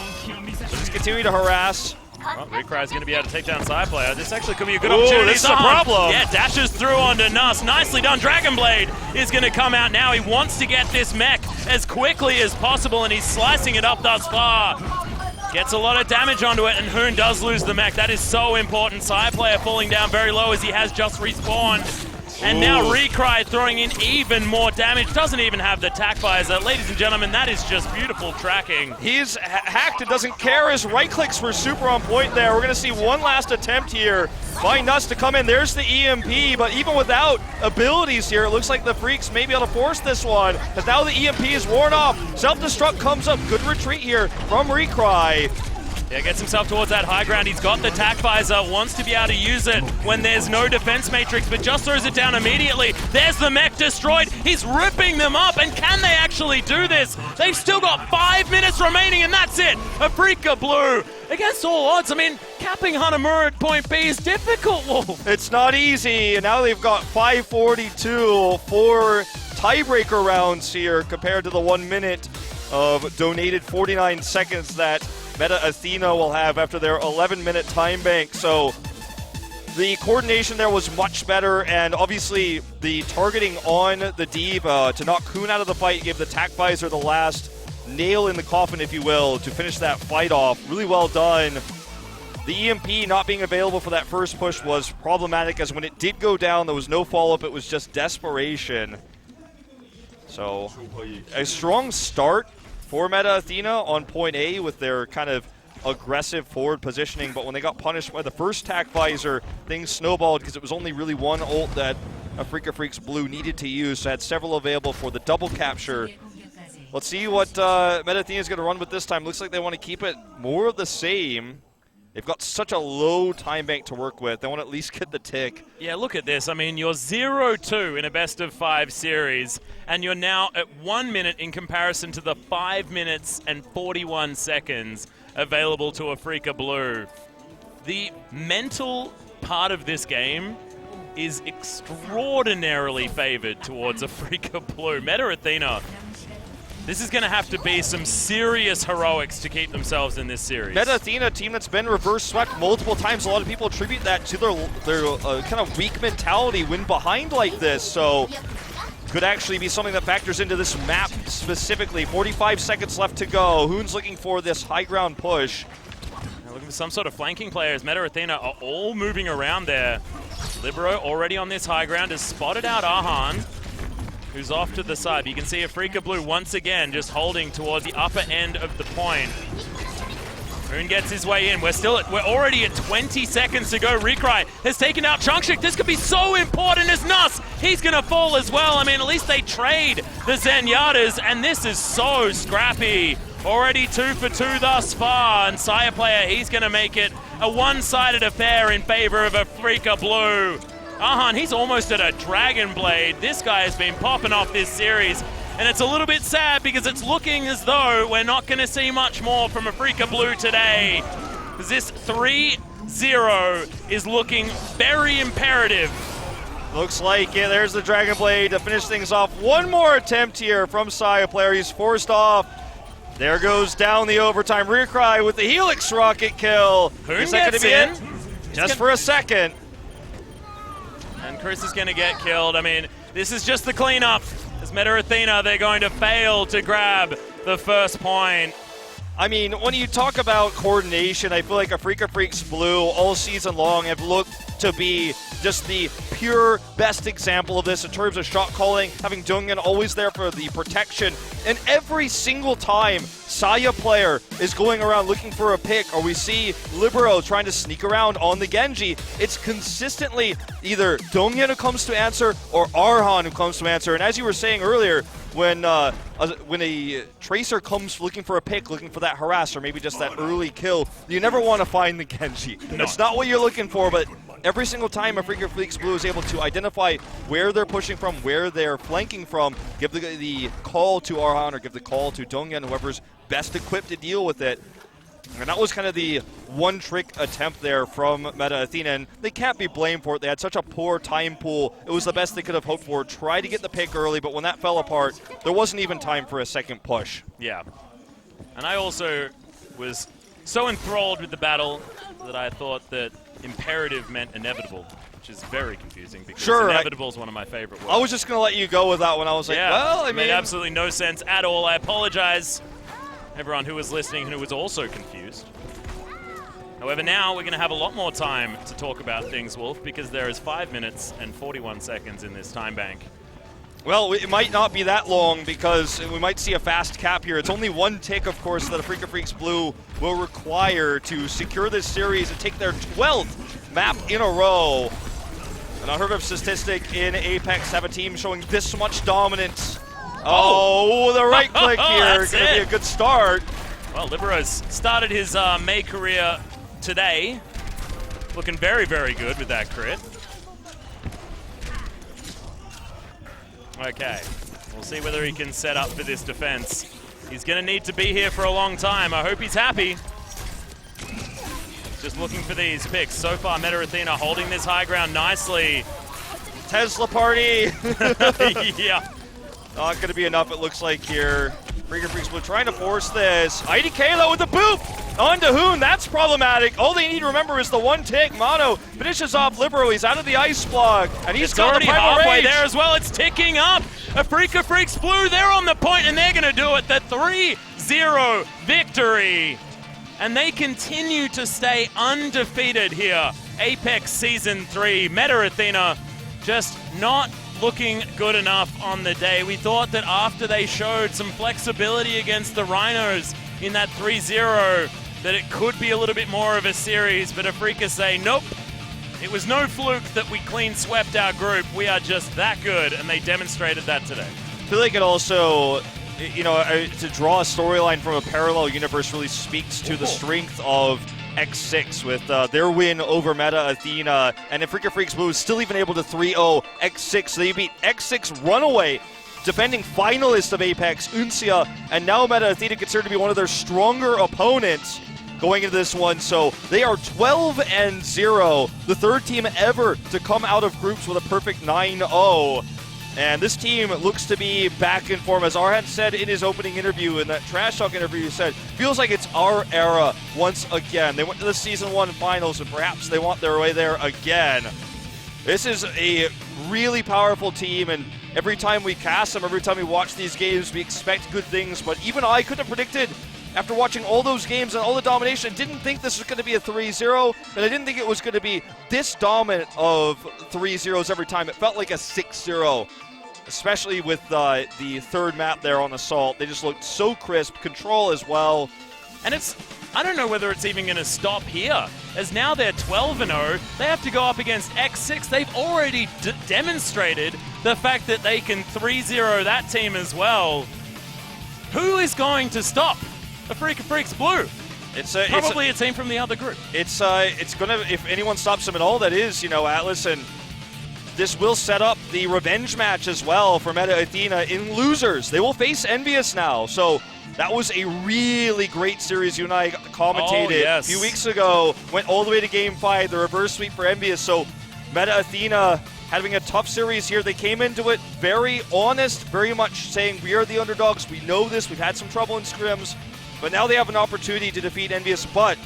just continue to harass. Well, Recry is going to be able to take down Side Player. This actually could be a good opportunity. This is a problem. Yeah, dashes through onto Nus. Nicely done. Dragon Blade is going to come out now. He wants to get this mech as quickly as possible, and he's slicing it up thus far. Gets a lot of damage onto it, and Hoon does lose the mech. That is so important. Side Player falling down very low as he has just respawned. And now Recry throwing in even more damage. Doesn't even have the tac visor. Ladies and gentlemen, that is just beautiful tracking. He's hacked and doesn't care. His right clicks were super on point there. We're going to see one last attempt here by Nus to come in. There's the EMP, but even without abilities here, it looks like the Freaks may be able to force this one, because now the EMP is worn off. Self-destruct comes up. Good retreat here from Recry. Yeah, gets himself towards that high ground. He's got the tac visor, wants to be able to use it when there's no defense matrix, but just throws it down immediately. There's the mech destroyed. He's ripping them up, and can they actually do this? They've still got 5 minutes remaining, and that's it. Afrika Blue, against all odds. I mean, capping Hanamura at point B is difficult, Wolf. It's not easy, and now they've got 5:42 for tiebreaker rounds here compared to the 1 minute of donated 49 seconds that Meta Athena will have after their 11-minute time bank. So the coordination there was much better, and obviously the targeting on the diva to knock Kuhn out of the fight gave the tac visor the last nail in the coffin, if you will, to finish that fight off. Really well done. The EMP not being available for that first push was problematic, as when it did go down, there was no follow-up. It was just desperation. So a strong start for Meta Athena on point A with their kind of aggressive forward positioning, but when they got punished by the first tac visor, things snowballed because it was only really one ult that Afrika Freaks Blue needed to use, so had several available for the double capture. Let's see what Meta Athena is going to run with this time. Looks like they want to keep it more of the same. They've got such a low time bank to work with. They want to at least get the tick. Yeah, look at this. I mean, you're 0-2 in a best-of-5 series, and you're now at 1 minute in comparison to the 5 minutes and 41 seconds available to Afrika Blue. The mental part of this game is extraordinarily favored towards Afrika Blue. Meta Athena, this is going to have to be some serious heroics to keep themselves in this series. Meta Athena, a team that's been reverse swept multiple times. A lot of people attribute that to their kind of weak mentality when behind like this. So could actually be something that factors into this map specifically. 45 seconds left to go. Hoon's looking for this high ground push. Now looking for some sort of flanking players. Meta Athena are all moving around there. Libero already on this high ground has spotted out Ahan, who's off to the side. You can see Afrika Blue once again just holding towards the upper end of the point. Hoon gets his way in. We're already at 20 seconds to go. Recry has taken out Chongshik. This could be so important as Nuss. He's going to fall as well. I mean, at least they trade the Zenyatas, and this is so scrappy. Already 2 for 2 thus far, and Sire Player, he's going to make it a one-sided affair in favor of Afrika Blue. Ahan, he's almost at a Dragon Blade. This guy has been popping off this series, and it's a little bit sad because it's looking as though we're not going to see much more from Afrika Blue today. Because this 3-0 is looking very imperative. Looks like there's the Dragon Blade to finish things off. One more attempt here from Sire Player. He's forced off. There goes down the overtime. Recry with the Helix rocket kill. Hoon Is that going to be in. it? Just for a second. And Chris is going to get killed. I mean, this is just the cleanup. As Meta Athena, they're going to fail to grab the first point. I mean, when you talk about coordination, I feel like Afrika Freaks Blue all season long have looked to be just the pure best example of this in terms of shot calling, having Donghyun always there for the protection. And every single time Saya Player is going around looking for a pick, or we see Libero trying to sneak around on the Genji, it's consistently either Donghyun who comes to answer or Arhan who comes to answer. And as you were saying earlier, when a Tracer comes looking for a pick, looking for that harass, or maybe just that early kill, you never want to find the Genji. No. It's not what you're looking for, but every single time Afrika Freaks Blue is able to identify where they're pushing from, where they're flanking from, give the call to Arhan or give the call to Donghyun, whoever's best equipped to deal with it. And that was kind of the one-trick attempt there from Meta Athena, and they can't be blamed for it. They had such a poor time pool. It was the best they could have hoped for. Tried to get the pick early, but when that fell apart, there wasn't even time for a second push. Yeah. And I also was so enthralled with the battle that I thought that imperative meant inevitable, which is very confusing because inevitable is one of my favorite words. I was just going to let you go with that one. I was like, well, I mean, it made absolutely no sense at all. I apologize, everyone who was listening and who was also confused. However, now we're going to have a lot more time to talk about things, Wolf, because there is 5 minutes and 41 seconds in this time bank. Well, it might not be that long because we might see a fast cap here. It's only one tick, of course, that Afrika Freaks Blue will require to secure this series and take their 12th map in a row. An unheard of statistic in Apex, have a team showing this much dominance. Oh, the right click here. Going to be a good start. Well, Libero's started his May career today. Looking very, very good with that crit. Okay, we'll see whether he can set up for this defense. He's going to need to be here for a long time. I hope he's happy. Just looking for these picks. So far, Meta Athena holding this high ground nicely. Tesla party. Yeah. Not going to be enough, it looks like here. Afrika Freaks Blue trying to force this. IDK with the boop! On to Hoon, that's problematic. All they need to remember is the one tick. Mono finishes off Libero. He's out of the ice block, and he's got already the primal halfway rage. there as well. It's ticking up. Afrika Freaks Blue, they're on the point, and they're going to do it. The 3-0 victory. And they continue to stay undefeated here. Apex Season 3. Meta Athena just not looking good enough on the day. We thought that after they showed some flexibility against the Rhinos in that 3-0, that it could be a little bit more of a series, but Afrika say, nope, it was no fluke that we clean swept our group. We are just that good, and they demonstrated that today. I feel like it also to draw a storyline from a parallel universe really speaks to the strength of X6 with their win over Meta Athena, and if Freaker Freaks Blue is still even able to 3-0 X6. They beat X6 Runaway, defending finalist of Apex, Uncia, and now Meta Athena considered to be one of their stronger opponents going into this one. So they are 12-0, the third team ever to come out of groups with a perfect 9-0. And this team looks to be back in form. As Arhan said in his opening interview, in that Trash Talk interview, he said, feels like it's our era once again. They went to the Season 1 finals, and perhaps they want their way there again. This is a really powerful team, and every time we cast them, every time we watch these games, we expect good things. But even I couldn't have predicted, after watching all those games and all the domination, didn't think this was going to be a 3-0, and I didn't think it was going to be this dominant of 3-0s every time. It felt like a 6-0. Especially with the third map there on Assault. They just looked so crisp. Control as well. And I don't know whether it's even going to stop here, as now they're 12-0. They have to go up against X6. They've already demonstrated the fact that they can 3-0 that team as well. Who is going to stop the Freaker Freaks Blue? Probably a team from the other group. It's gonna, if anyone stops them at all, that is, Atlas, and this will set up the revenge match as well for Meta Athena in losers. They will face Envious now. So that was a really great series you and I commentated a few weeks ago. Went all the way to Game 5, the reverse sweep for Envious. So Meta Athena having a tough series here. They came into it very honest, very much saying we are the underdogs. We know this. We've had some trouble in scrims. But now they have an opportunity to defeat Envious. But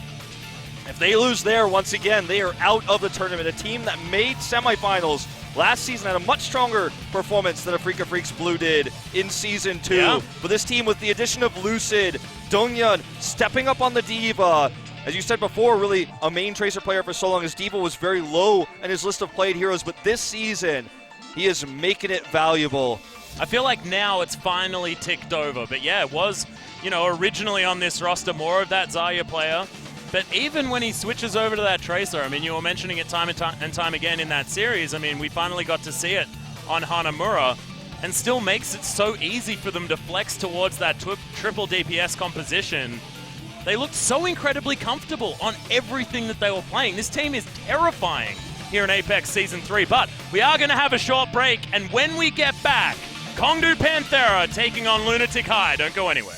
if they lose there, once again, they are out of the tournament. A team that made semifinals last season had a much stronger performance than a Freaker Freaks Blue did in Season 2. Yeah. But this team, with the addition of Lucid, Donghyun stepping up on the Diva, as you said before, really a main Tracer player for so long, as Diva was very low in his list of played heroes, but this season, he is making it valuable. I feel like now it's finally ticked over, but yeah, it was, originally on this roster more of that Zarya player. But even when he switches over to that Tracer, I mean, you were mentioning it time and time again in that series. I mean, we finally got to see it on Hanamura, and still makes it so easy for them to flex towards that triple DPS composition. They looked so incredibly comfortable on everything that they were playing. This team is terrifying here in Apex Season 3, but we are going to have a short break, and when we get back, Kongdu Panthera taking on Lunatic High. Don't go anywhere.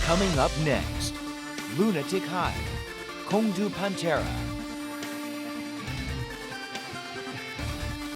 Coming up next, Lunatic High, Kongdu Pantera,